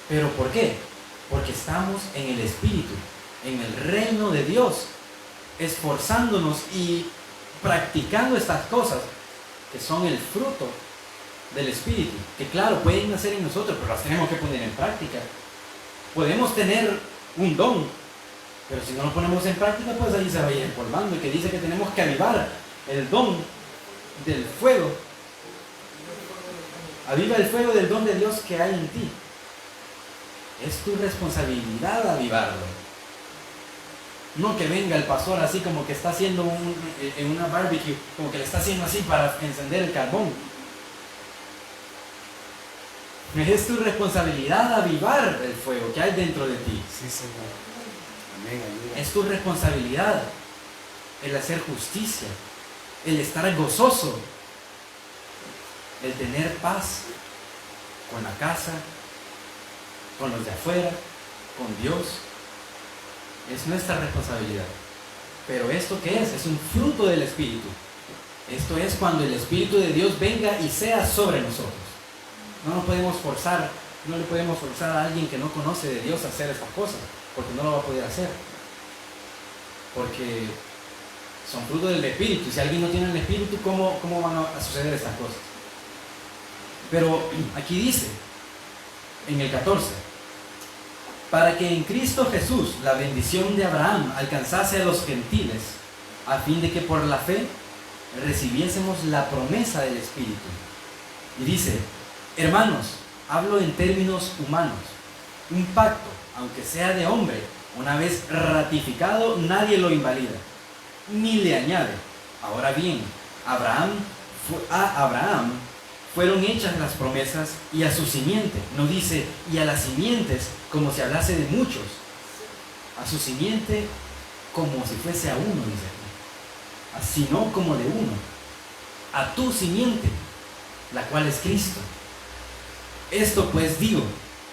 ¿Pero por qué? Porque estamos en el Espíritu, en el reino de Dios, esforzándonos y practicando estas cosas que son el fruto del Espíritu, que claro, pueden nacer en nosotros, pero las tenemos que poner en práctica. Podemos tener un don, pero si no lo ponemos en práctica, pues ahí se va a ir empolvando. Y que dice que tenemos que avivar el don del fuego. Aviva el fuego del don de Dios que hay en ti. Es tu responsabilidad avivarlo. No que venga el pastor así como que está haciendo en una barbecue, como que le está haciendo así para encender el carbón. Es tu responsabilidad avivar el fuego que hay dentro de ti. Sí, Señor. Amén, ayuda. Es tu responsabilidad el hacer justicia, el estar gozoso, el tener paz con la casa, con los de afuera, con Dios. Es nuestra responsabilidad. Pero ¿esto qué es? Es un fruto del Espíritu. Esto es cuando el Espíritu de Dios venga y sea sobre nosotros. No nos podemos forzar, no le podemos forzar a alguien que no conoce de Dios a hacer estas cosas, porque no lo va a poder hacer. Porque son fruto del Espíritu. Si alguien no tiene el Espíritu, ¿cómo van a suceder estas cosas? Pero aquí dice, en el 14, para que en Cristo Jesús la bendición de Abraham alcanzase a los gentiles, a fin de que por la fe recibiésemos la promesa del Espíritu. Y dice, hermanos, hablo en términos humanos, un pacto, aunque sea de hombre, una vez ratificado, nadie lo invalida, ni le añade. Ahora bien, a Abraham fueron hechas las promesas y a su simiente. No dice y a las simientes como si hablase de muchos. A su simiente como si fuese a uno, dice aquí. Así no como de uno. A tu simiente, la cual es Cristo. Esto pues digo,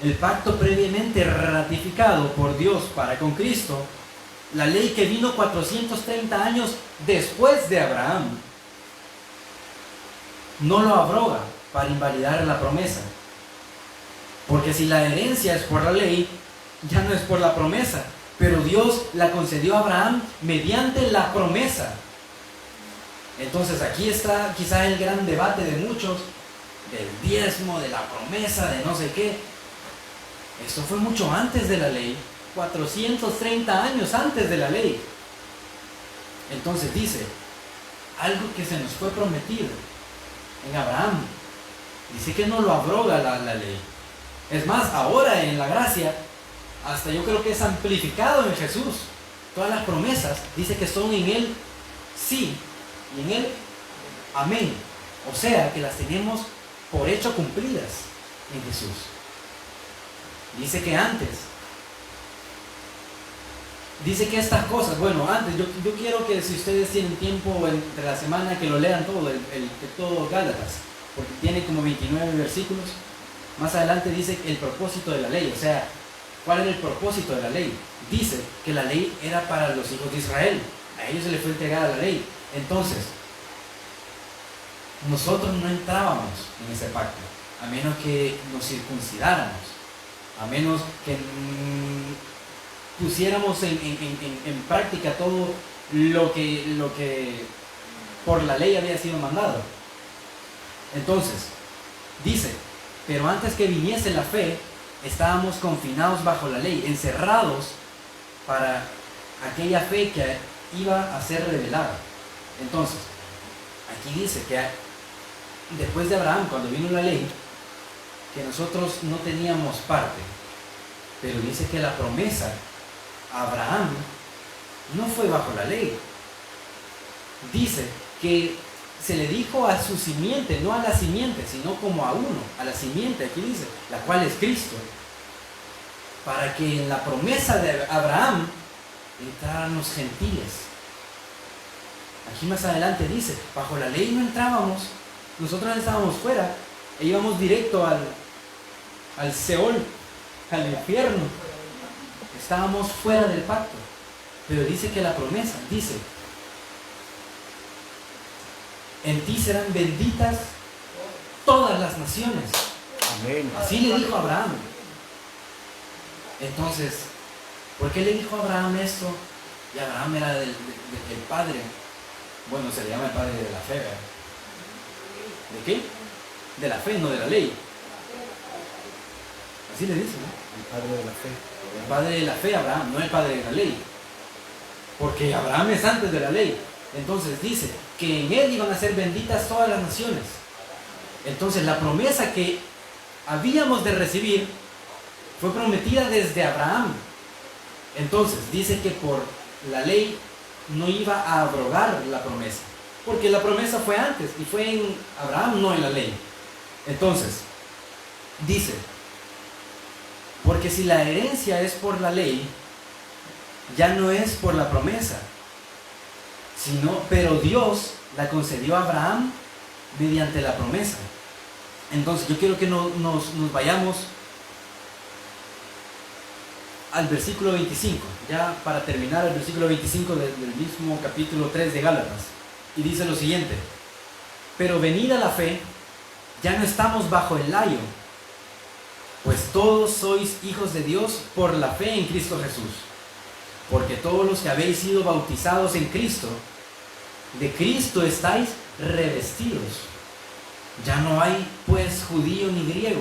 el pacto previamente ratificado por Dios para con Cristo, la ley que vino 430 años después de Abraham, no lo abroga para invalidar la promesa. Porque si la herencia es por la ley, ya no es por la promesa, pero Dios la concedió a Abraham mediante la promesa. Entonces aquí está quizá el gran debate de muchos, del diezmo, de la promesa, de no sé qué. Esto fue mucho antes de la ley, 430 años antes de la ley. Entonces dice, algo que se nos fue prometido en Abraham, dice que no lo abroga la ley. Es más, ahora en la gracia, hasta yo creo que es amplificado en Jesús. Todas las promesas, dice que son en Él sí y en Él amén. O sea, que las tenemos por hecho cumplidas en Jesús. Dice que antes, dice que estas cosas, bueno, antes, yo quiero que si ustedes tienen tiempo entre la semana que lo lean todo, todo Gálatas, porque tiene como 29 versículos. Más adelante dice el propósito de la ley, o sea, ¿cuál era el propósito de la ley? Dice que la ley era para los hijos de Israel, a ellos se les fue entregada la ley. Entonces, nosotros no entrábamos en ese pacto, a menos que nos circuncidáramos, a menos que pusiéramos en práctica todo lo que por la ley había sido mandado. Entonces, dice, pero antes que viniese la fe, estábamos confinados bajo la ley, encerrados para aquella fe que iba a ser revelada. Entonces, aquí dice que después de Abraham, cuando vino la ley, que nosotros no teníamos parte, pero dice que la promesa a Abraham no fue bajo la ley. Dice que se le dijo a su simiente, no a la simiente, sino como a uno, a la simiente, aquí dice, la cual es Cristo, para que en la promesa de Abraham entraran los gentiles. Aquí más adelante dice, bajo la ley no entrábamos, nosotros estábamos fuera, e íbamos directo al Seol, al infierno. Estábamos fuera del pacto. Pero dice que la promesa, dice, en ti serán benditas todas las naciones. Amén. Así le dijo a Abraham. Entonces, ¿por qué le dijo a Abraham esto? Y Abraham era el padre, bueno, se le llama el padre de la fe, ¿verdad? ¿De qué? De la fe, no de la ley. Así le dice, ¿no? El padre de la fe. El padre de la fe, Abraham, no el padre de la ley. Porque Abraham es antes de la ley. Entonces dice que en él iban a ser benditas todas las naciones. Entonces la promesa que habíamos de recibir fue prometida desde Abraham. Entonces dice que por la ley no iba a abrogar la promesa, porque la promesa fue antes y fue en Abraham, no en la ley. Entonces dice, porque si la herencia es por la ley, ya no es por la promesa, pero Dios la concedió a Abraham mediante la promesa. Entonces yo quiero que nos vayamos al versículo 25, ya para terminar el versículo 25 del mismo capítulo 3 de Gálatas. Y dice lo siguiente: pero venida la fe, ya no estamos bajo el layo, pues todos sois hijos de Dios por la fe en Cristo Jesús. Porque todos los que habéis sido bautizados en Cristo, de Cristo estáis revestidos. Ya no hay pues judío ni griego,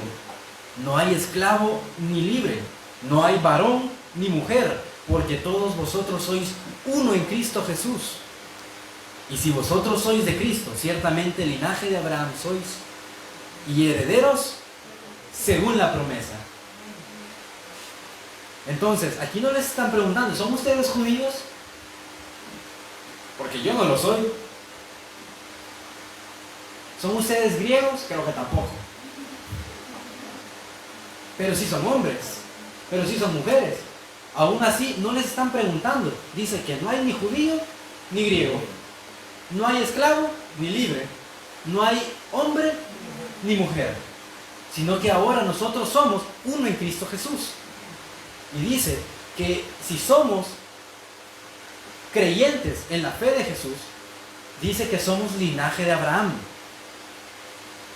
no hay esclavo ni libre, no hay varón ni mujer, porque todos vosotros sois uno en Cristo Jesús. Y si vosotros sois de Cristo, ciertamente linaje de Abraham sois, y herederos según la promesa. Entonces, aquí no les están preguntando, ¿son ustedes judíos? Porque yo no lo soy. ¿Son ustedes griegos? Creo que tampoco. Pero sí son hombres, pero sí son mujeres. Aún así, no les están preguntando. Dice que no hay ni judío ni griego, no hay esclavo ni libre, no hay hombre ni mujer, sino que ahora nosotros somos uno en Cristo Jesús. Y dice que si somos creyentes en la fe de Jesús, dice que somos linaje de Abraham.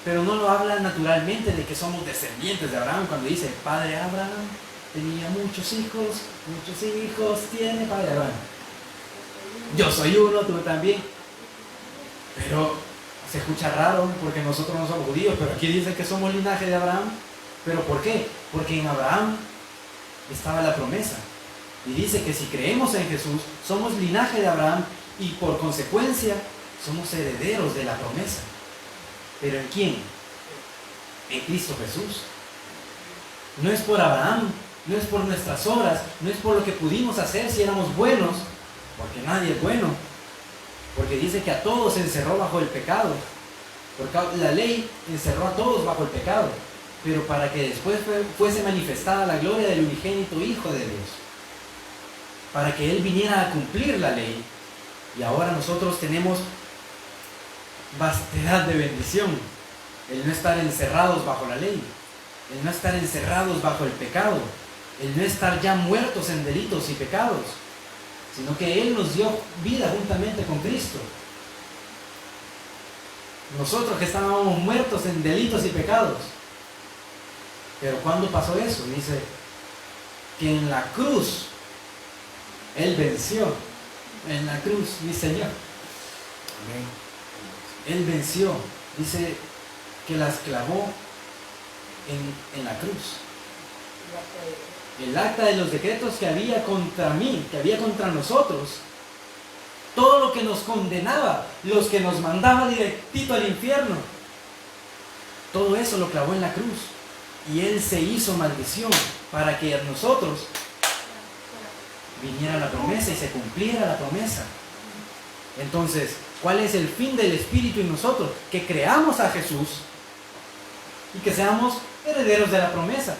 Pero no lo habla naturalmente de que somos descendientes de Abraham, cuando dice, padre Abraham tenía muchos hijos tiene padre Abraham. Yo soy uno, tú también. Pero se escucha raro porque nosotros no somos judíos, pero aquí dice que somos linaje de Abraham. ¿Pero por qué? Porque en Abraham estaba la promesa. Y dice que si creemos en Jesús, somos linaje de Abraham y por consecuencia somos herederos de la promesa. ¿Pero en quién? En Cristo Jesús. No es por Abraham, no es por nuestras obras, no es por lo que pudimos hacer si éramos buenos, porque nadie es bueno. Porque dice que a todos se encerró bajo el pecado. Porque la ley encerró a todos bajo el pecado. Pero para que después fuese manifestada la gloria del unigénito Hijo de Dios. Para que Él viniera a cumplir la ley. Y ahora nosotros tenemos vastedad de bendición. El no estar encerrados bajo la ley. El no estar encerrados bajo el pecado. El no estar ya muertos en delitos y pecados. Sino que Él nos dio vida juntamente con Cristo. Nosotros que estábamos muertos en delitos y pecados. Pero ¿cuándo pasó eso? Dice que en la cruz Él venció. En la cruz, mi Señor. Amén. Él venció. Dice que las clavó en la cruz. El acta de los decretos que había contra mí, que había contra nosotros, todo lo que nos condenaba, los que nos mandaba directito al infierno, todo eso lo clavó en la cruz. Y Él se hizo maldición para que a nosotros viniera la promesa y se cumpliera la promesa. Entonces, ¿cuál es el fin del Espíritu en nosotros? Que creamos a Jesús y que seamos herederos de la promesa.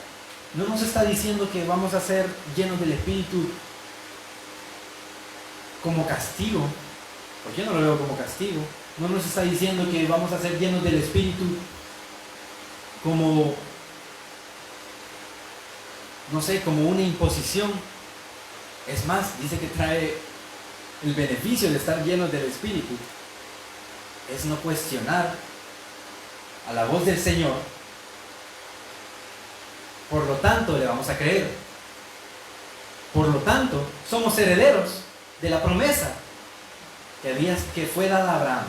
No nos está diciendo que vamos a ser llenos del Espíritu como castigo, porque yo no lo veo como castigo. No nos está diciendo que vamos a ser llenos del Espíritu como, no sé, como una imposición. Es más, dice que trae el beneficio de estar llenos del Espíritu. Es no cuestionar a la voz del Señor. Por lo tanto, le vamos a creer. Por lo tanto, somos herederos de la promesa que fue dada a Abraham.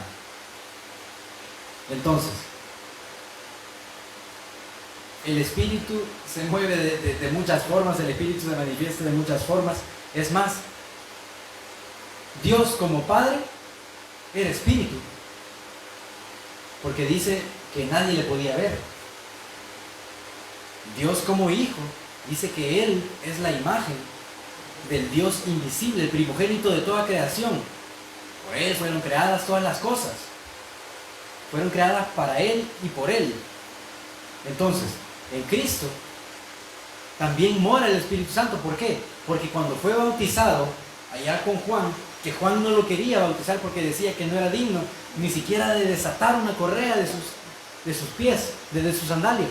Entonces, el Espíritu se mueve de muchas formas, el Espíritu se manifiesta de muchas formas. Es más, Dios como Padre era Espíritu, porque dice que nadie le podía ver. Dios como Hijo dice que Él es la imagen del Dios invisible, el primogénito de toda creación. Por Él fueron creadas todas las cosas. Fueron creadas para Él y por Él. Entonces, en Cristo también mora el Espíritu Santo. ¿Por qué? Porque cuando fue bautizado allá con Juan, que Juan no lo quería bautizar porque decía que no era digno ni siquiera de desatar una correa de sus pies, de sus sandalias.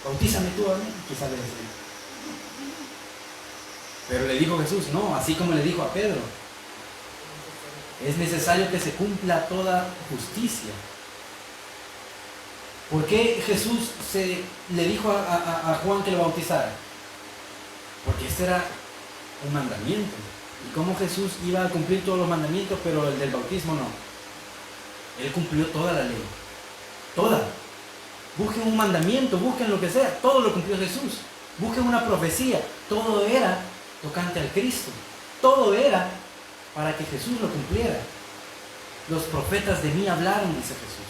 Bautízame tú a mí, quizás le decía. Pero le dijo Jesús, no, así como le dijo a Pedro, es necesario que se cumpla toda justicia. ¿Por qué Jesús le dijo a Juan que lo bautizara? Porque este era un mandamiento. ¿Y cómo Jesús iba a cumplir todos los mandamientos, pero el del bautismo no? Él cumplió toda la ley. Toda. Busquen un mandamiento, busquen lo que sea. Todo lo cumplió Jesús. Busquen una profecía. Todo era tocante al Cristo. Todo era para que Jesús lo cumpliera. Los profetas de mí hablaron, dice Jesús.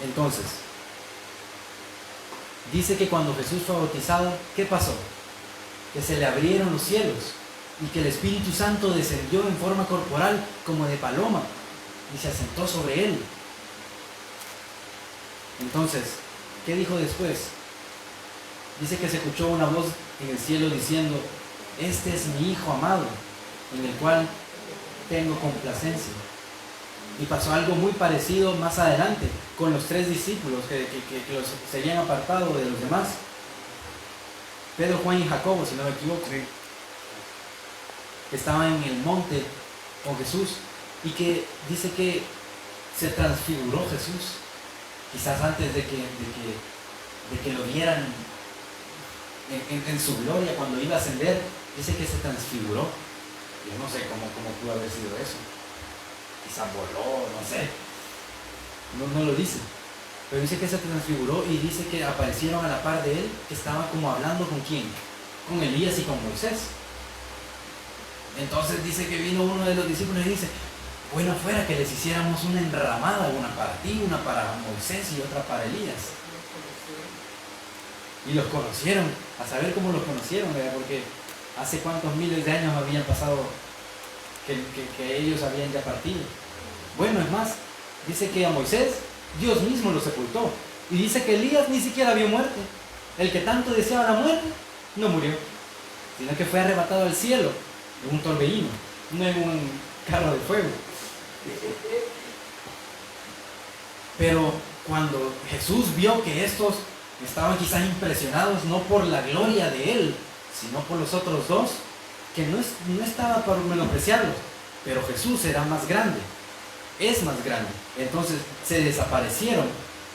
Entonces, dice que cuando Jesús fue bautizado, ¿qué pasó? Que se le abrieron los cielos y que el Espíritu Santo descendió en forma corporal como de paloma y se asentó sobre él. Entonces, ¿qué dijo después? Dice que se escuchó una voz en el cielo diciendo: este es mi Hijo amado, en el cual tengo complacencia. Y pasó algo muy parecido más adelante con los 3 discípulos que se habían apartado de los demás. Pedro, Juan y Jacobo, si no me equivoco, Sí. que estaban en el monte con Jesús y que dice que se transfiguró Jesús, quizás antes de que lo vieran en su gloria cuando iba a ascender. Dice que se transfiguró. Yo no sé cómo pudo haber sido eso. Quizás voló, no sé. No lo dice. Pero dice que se transfiguró y dice que aparecieron a la par de él, que estaba como hablando con quién, con Elías y con Moisés. Entonces dice que vino uno de los discípulos y dice: bueno fuera que les hiciéramos una enramada, una para ti, una para Moisés y otra para Elías. Y los conocieron, a saber cómo los conocieron, ¿verdad? Porque hace cuántos miles de años habían pasado que ellos habían ya partido. Bueno, es más, dice que a Moisés Dios mismo lo sepultó. Y dice que Elías ni siquiera vio muerte. El que tanto deseaba la muerte no murió, sino que fue arrebatado al cielo en un torbellino, no en un carro de fuego. Pero cuando Jesús vio que estos estaban quizás impresionados no por la gloria de él, sino por los otros dos, que no estaba para menospreciarlos, pero Jesús era más grande, es más grande. Entonces se desaparecieron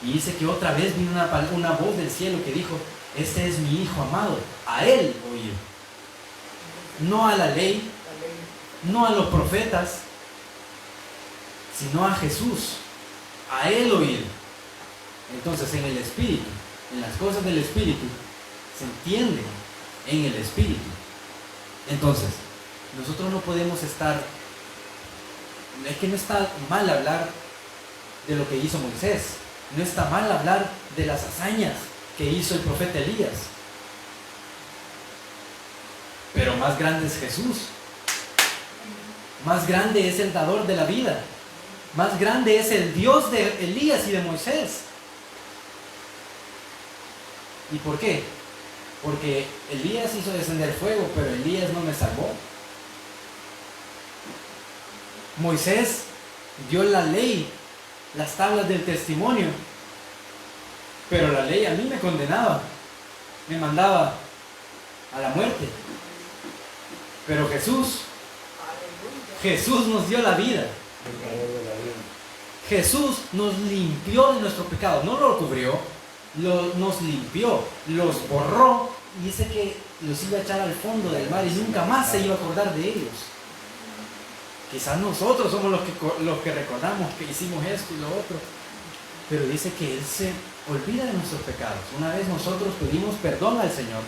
y dice que otra vez vino una voz del cielo que dijo: este es mi Hijo amado, a él oír. No a la ley, no a los profetas, sino a Jesús, a él oír. Entonces en el Espíritu, en las cosas del Espíritu, se entienden en el Espíritu. Entonces, nosotros no podemos estar... Es que no está mal hablar de lo que hizo Moisés, no está mal hablar de las hazañas que hizo el profeta Elías, pero más grande es Jesús, más grande es el dador de la vida, más grande es el Dios de Elías y de Moisés. ¿Y por qué? Porque Elías hizo descender fuego, pero Elías no me salvó. Moisés dio la ley las tablas del testimonio. Pero la ley a mí me condenaba, me mandaba a la muerte. Pero Jesús nos dio la vida. Jesús nos limpió de nuestros pecados, no lo cubrió, nos limpió, los borró y dice que los iba a echar al fondo del mar y nunca más se iba a acordar de ellos. Quizás nosotros somos los que recordamos que hicimos esto y lo otro, pero dice que Él se olvida de nuestros pecados. Una vez nosotros pedimos perdón al Señor,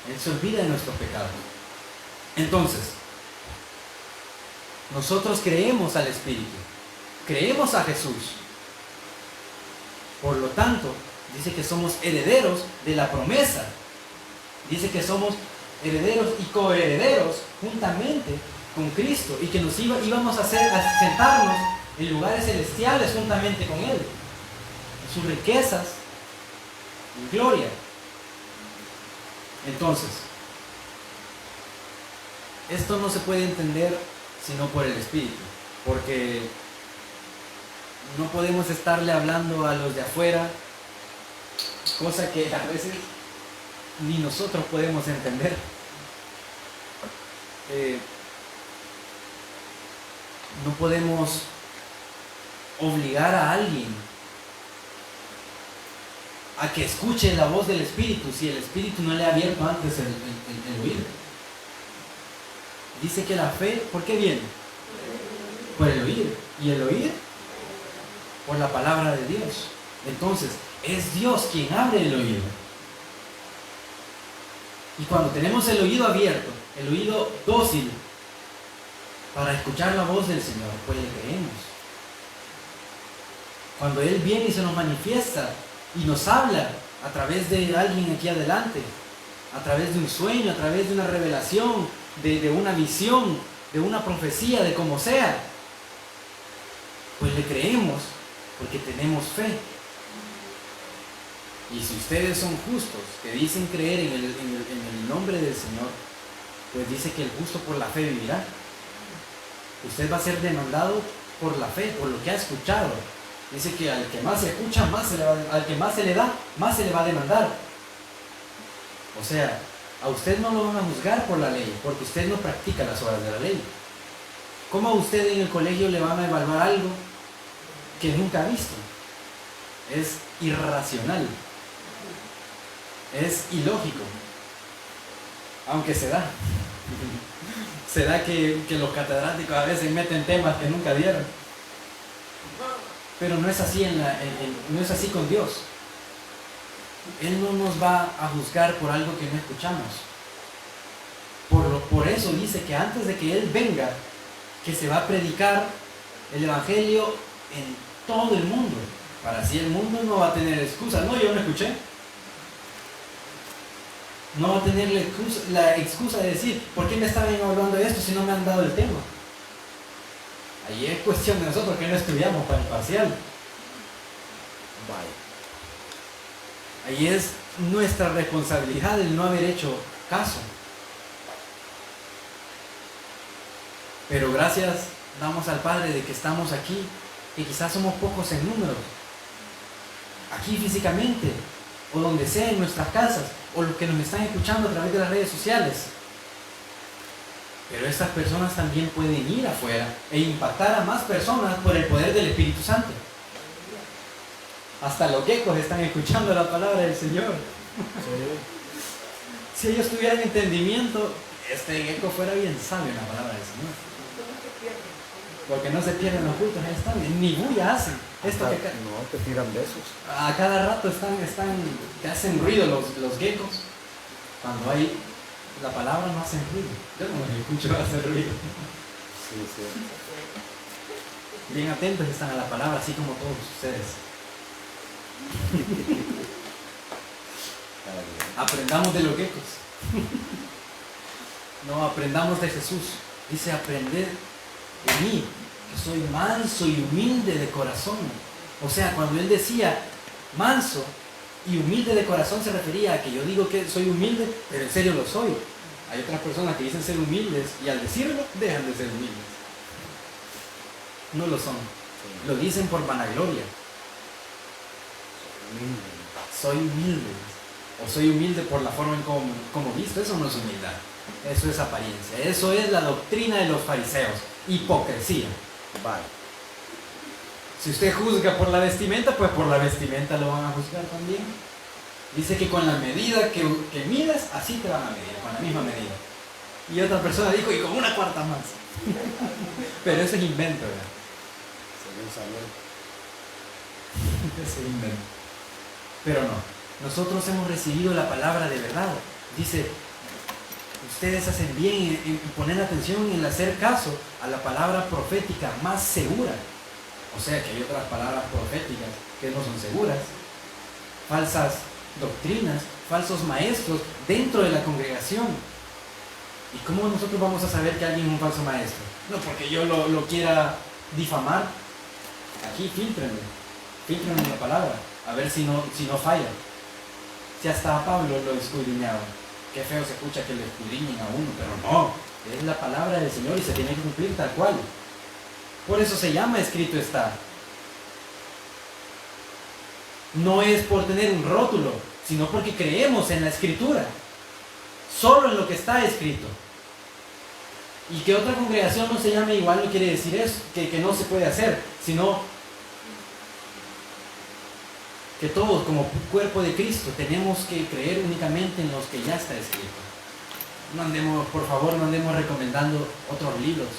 Él se olvida de nuestros pecados. Entonces, nosotros creemos al Espíritu, creemos a Jesús. Por lo tanto, dice que somos herederos de la promesa. Dice que somos herederos y coherederos juntamente con Cristo y que íbamos a sentarnos en lugares celestiales juntamente con Él, en sus riquezas y gloria. Entonces, esto no se puede entender sino por el Espíritu, porque no podemos estarle hablando a los de afuera, cosa que a veces ni nosotros podemos entender. No podemos obligar a alguien a que escuche la voz del Espíritu si el Espíritu no le ha abierto antes el oído. Dice que la fe, ¿por qué viene? Por el oír. Y el oír por la palabra de Dios. Entonces, es Dios quien abre el oído. Y cuando tenemos el oído abierto, el oído dócil para escuchar la voz del Señor, pues le creemos. Cuando Él viene y se nos manifiesta y nos habla a través de alguien aquí adelante, a través de un sueño, a través de una revelación, de una visión, de una profecía, de como sea, pues le creemos porque tenemos fe. Y si ustedes son justos, que dicen creer en el nombre del Señor, pues dice que el justo por la fe vivirá. Usted va a ser demandado por la fe, por lo que ha escuchado. Dice que al que más se escucha, al que más se le da, más se le va a demandar. O sea, a usted no lo van a juzgar por la ley, porque usted no practica las obras de la ley. ¿Cómo a usted en el colegio le van a evaluar algo que nunca ha visto? Es irracional. Es ilógico. Aunque se da. Se da que los catedráticos a veces meten temas que nunca dieron. Pero no es así, no es así con Dios. Él no nos va a juzgar por algo que no escuchamos. Por eso dice que antes de que Él venga, que se va a predicar el Evangelio en todo el mundo. Para así el mundo no va a tener excusa. No, yo no escuché. No va a tener la excusa de decir, ¿por qué me estaban hablando de esto si no me han dado el tema? Ahí es cuestión de nosotros que no estudiamos para el parcial. Ahí es nuestra responsabilidad el no haber hecho caso. Pero gracias damos al Padre de que estamos aquí, que quizás somos pocos en número, aquí físicamente, o donde sea, en nuestras casas, o los que nos están escuchando a través de las redes sociales. Pero estas personas también pueden ir afuera e impactar a más personas por el poder del Espíritu Santo. Hasta los geckos están escuchando la palabra del Señor. Si ellos tuvieran entendimiento, este gecko fuera bien sabio en la palabra del Señor. Porque no se pierden los cultos, ahí están, ni bulla hacen. No, te tiran besos. A cada rato te hacen ruido los geckos. Cuando hay la palabra no hacen ruido. Yo no me escucho hacer ruido. Sí. Bien atentos están a la palabra, así como todos ustedes. Aprendamos de los geckos. No, aprendamos de Jesús. Dice, aprended de mí, que soy manso y humilde de corazón. O sea, cuando Él decía manso y humilde de corazón, se refería a que yo digo que soy humilde, pero en serio lo soy. Hay otras personas que dicen ser humildes y al decirlo dejan de ser humildes. No lo son. Lo dicen por vanagloria. Soy humilde. O soy humilde por la forma en como visto. Eso no es humildad. Eso es apariencia. Eso es la doctrina de los fariseos. Hipocresía. Vale. Si usted juzga por la vestimenta, pues por la vestimenta lo van a juzgar también. Dice que con la medida que midas, así te van a medir, con la misma medida. Y otra persona dijo, y con una cuarta más. Pero eso es invento, ¿verdad? Según Samuel. Eso es invento. Pero no, nosotros hemos recibido la palabra de verdad. Dice, ustedes hacen bien en poner atención en hacer caso a la palabra profética más segura. O sea que hay otras palabras proféticas que no son seguras. Falsas doctrinas, falsos maestros dentro de la congregación. ¿Y cómo nosotros vamos a saber que alguien es un falso maestro? No porque yo lo quiera difamar. Aquí filtrenme la palabra, a ver si no falla. Si hasta a Pablo lo escudriñaban. Qué feo se escucha que le escudriñen a uno, pero no, es la palabra del Señor y se tiene que cumplir tal cual. Por eso se llama escrito está. No es por tener un rótulo, sino porque creemos en la escritura. Solo en lo que está escrito. Y que otra congregación no se llame igual no quiere decir eso, que no se puede hacer, sino que todos como cuerpo de Cristo tenemos que creer únicamente en los que ya está escrito. Por favor, no andemos recomendando otros libros,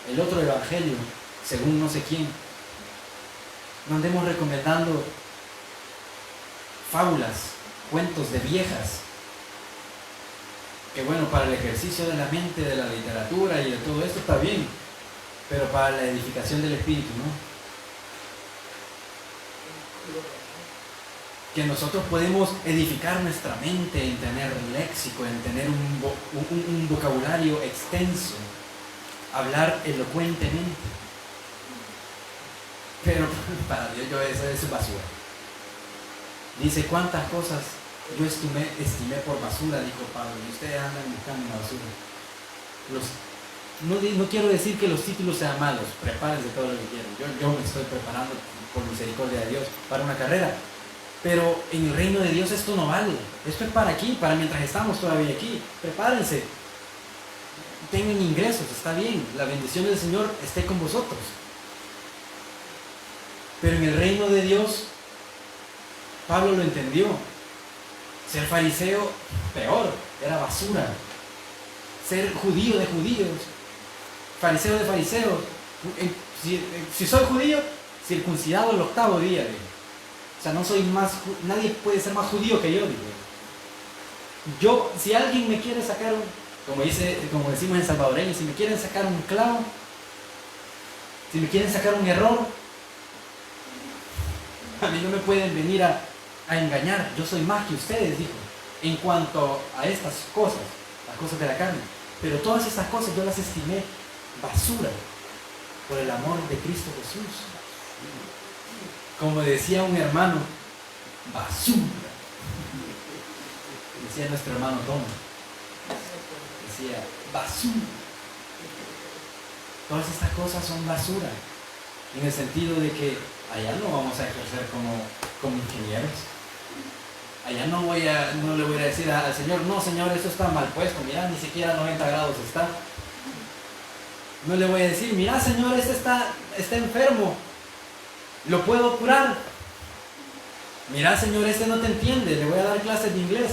el otro evangelio, según no sé quién. No andemos recomendando fábulas, cuentos de viejas, que bueno, para el ejercicio de la mente, de la literatura y de todo esto está bien, pero para la edificación del espíritu, ¿no? Que nosotros podemos edificar nuestra mente en tener léxico, en tener un vocabulario extenso, hablar elocuentemente. Pero para Dios eso es basura. Dice, ¿cuántas cosas yo estimé por basura? Dijo Pablo, y ustedes andan buscando la basura. No quiero decir que los títulos sean malos, prepárense todo lo que quieran. Yo me estoy preparando por misericordia de Dios para una carrera. Pero en el reino de Dios esto no vale. Esto es para aquí, para mientras estamos todavía aquí. Prepárense. Tengan ingresos, está bien. La bendición del Señor esté con vosotros. Pero en el reino de Dios, Pablo lo entendió. Ser fariseo, peor, era basura. Ser judío de judíos, fariseo de fariseos. Si soy judío, circuncidado el 8º día. O sea, nadie puede ser más judío que yo. Yo, si alguien me quiere sacar como decimos en salvadoreño, si me quieren sacar un clavo, si me quieren sacar un error, a mí no me pueden venir a engañar. Yo soy más que ustedes, dijo, en cuanto a estas cosas, las cosas de la carne. Pero todas estas cosas yo las estimé basura por el amor de Cristo Jesús. Como decía un hermano, basura. Decía nuestro hermano Tom. Decía, basura. Todas estas cosas son basura. En el sentido de que allá no vamos a ejercer como ingenieros. Allá no le voy a decir al Señor, no Señor, esto está mal puesto, mira, ni siquiera a 90 grados está. No le voy a decir, mira Señor, este está enfermo, lo puedo curar. Mira Señor, este no te entiende, le voy a dar clases de inglés.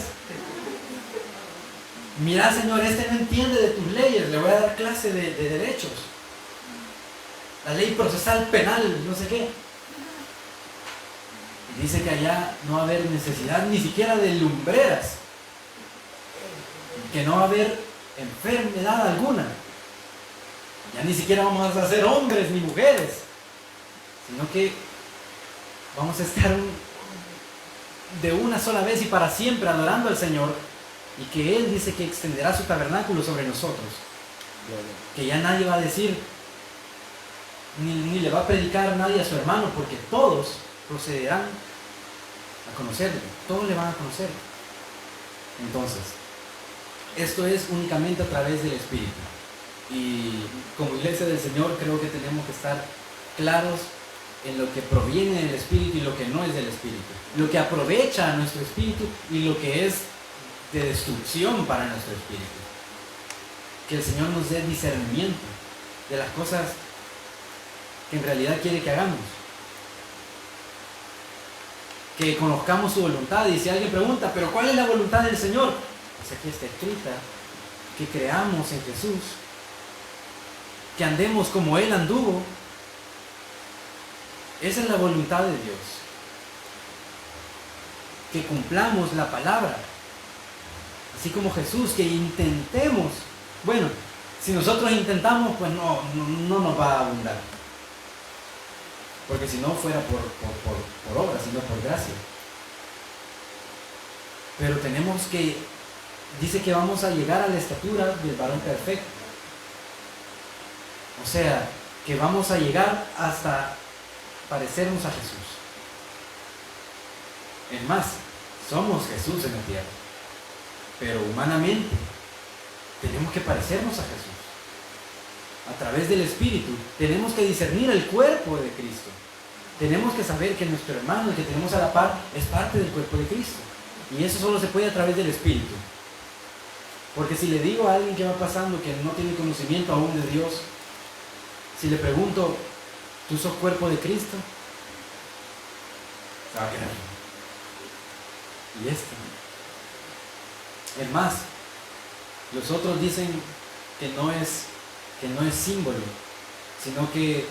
Mira Señor, este no entiende de tus leyes, le voy a dar clase de derechos. La ley procesal penal, no sé qué. Dice que allá no va a haber necesidad ni siquiera de lumbreras, que no va a haber enfermedad alguna. Ya ni siquiera vamos a ser hombres ni mujeres, sino que vamos a estar de una sola vez y para siempre adorando al Señor, y que Él dice que extenderá su tabernáculo sobre nosotros. Que ya nadie va a decir, ni le va a predicar a nadie a su hermano, porque todos procederán a conocerle, todos le van a conocer. Entonces, esto es únicamente a través del Espíritu. Y como iglesia del Señor creo que tenemos que estar claros en lo que proviene del Espíritu y lo que no es del Espíritu, lo que aprovecha a nuestro espíritu y lo que es de destrucción para nuestro espíritu. Que el Señor nos dé discernimiento de las cosas que en realidad quiere que hagamos. Que conozcamos su voluntad. Y si alguien pregunta, ¿pero cuál es la voluntad del Señor? Pues aquí está escrita, que creamos en Jesús, que andemos como Él anduvo. Esa es la voluntad de Dios. Que cumplamos la palabra, así como Jesús, que intentemos. Bueno, si nosotros intentamos, pues no nos va a abundar. Porque si no fuera por obra, sino por gracia. Pero tenemos que, dice que vamos a llegar a la estatura del varón perfecto. O sea, que vamos a llegar hasta parecernos a Jesús. Es más, somos Jesús en la tierra. Pero humanamente tenemos que parecernos a Jesús. A través del Espíritu tenemos que discernir el cuerpo de Cristo. Tenemos que saber que nuestro hermano, el que tenemos a la par, es parte del cuerpo de Cristo. Y eso solo se puede a través del Espíritu. Porque si le digo a alguien que va pasando que no tiene conocimiento aún de Dios, si le pregunto, ¿tú sos cuerpo de Cristo? Se va a quedar. Y es más, los otros dicen que no es símbolo, sino que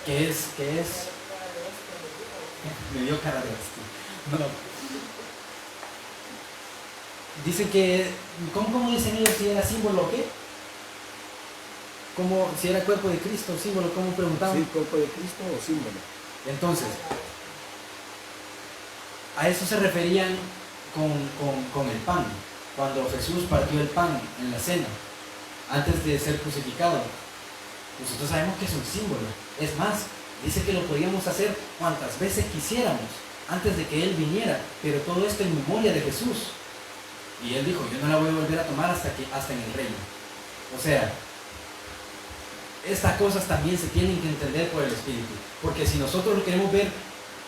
es me dio cara de esto. No. Dicen que, ¿cómo dicen ellos si era símbolo o qué? ¿Cómo, si era cuerpo de Cristo o símbolo? ¿Cómo preguntaban? Sí, cuerpo de Cristo o símbolo. Entonces, a eso se referían con el pan. Cuando Jesús partió el pan en la cena, antes de ser crucificado, nosotros sabemos que es un símbolo. Es más, dice que lo podíamos hacer cuantas veces quisiéramos antes de que Él viniera, pero todo esto en memoria de Jesús. Y Él dijo, yo no la voy a volver a tomar hasta en el reino. O sea, estas cosas también se tienen que entender por el Espíritu, porque si nosotros lo queremos ver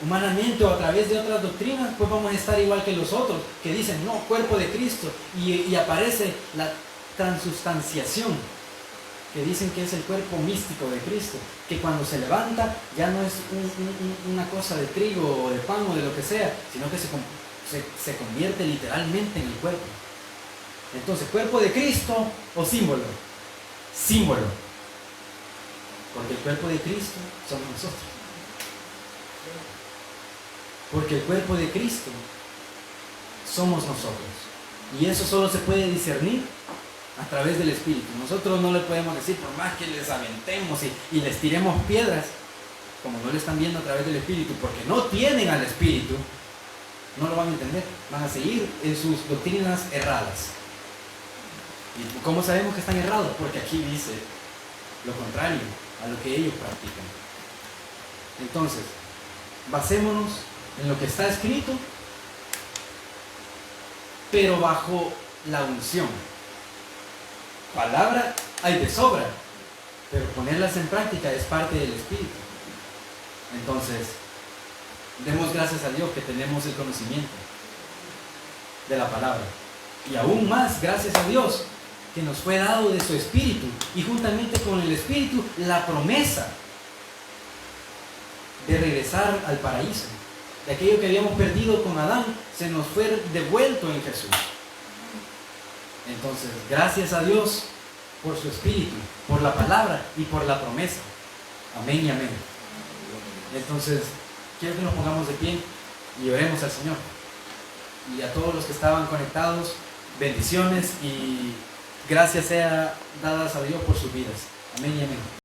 humanamente o a través de otras doctrinas, pues vamos a estar igual que los otros, que dicen, no, cuerpo de Cristo, y aparece la transustanciación, que dicen que es el cuerpo místico de Cristo, que cuando se levanta ya no es una cosa de trigo o de pan o de lo que sea, sino que se convierte literalmente en el cuerpo. Entonces, ¿cuerpo de Cristo o símbolo? Símbolo. Porque el cuerpo de Cristo somos nosotros. Porque el cuerpo de Cristo somos nosotros. Y eso solo se puede discernir a través del Espíritu. Nosotros no le podemos decir, por más que les aventemos y les tiremos piedras, como no le están viendo a través del Espíritu, porque no tienen al Espíritu, no lo van a entender. Van a seguir en sus doctrinas erradas. ¿Y cómo sabemos que están errados? Porque aquí dice lo contrario a lo que ellos practican. Entonces, basémonos en lo que está escrito, pero bajo la unción. Palabra hay de sobra, pero ponerlas en práctica es parte del Espíritu. Entonces, demos gracias a Dios que tenemos el conocimiento de la palabra. Y aún más, gracias a Dios que nos fue dado de su Espíritu, y juntamente con el Espíritu la promesa de regresar al paraíso. De aquello que habíamos perdido con Adán, se nos fue devuelto en Jesús. Entonces, gracias a Dios por su Espíritu, por la palabra y por la promesa. Amén y amén. Entonces, quiero que nos pongamos de pie y oremos al Señor. Y a todos los que estaban conectados, bendiciones y gracias sea dadas a Dios por sus vidas. Amén y amén.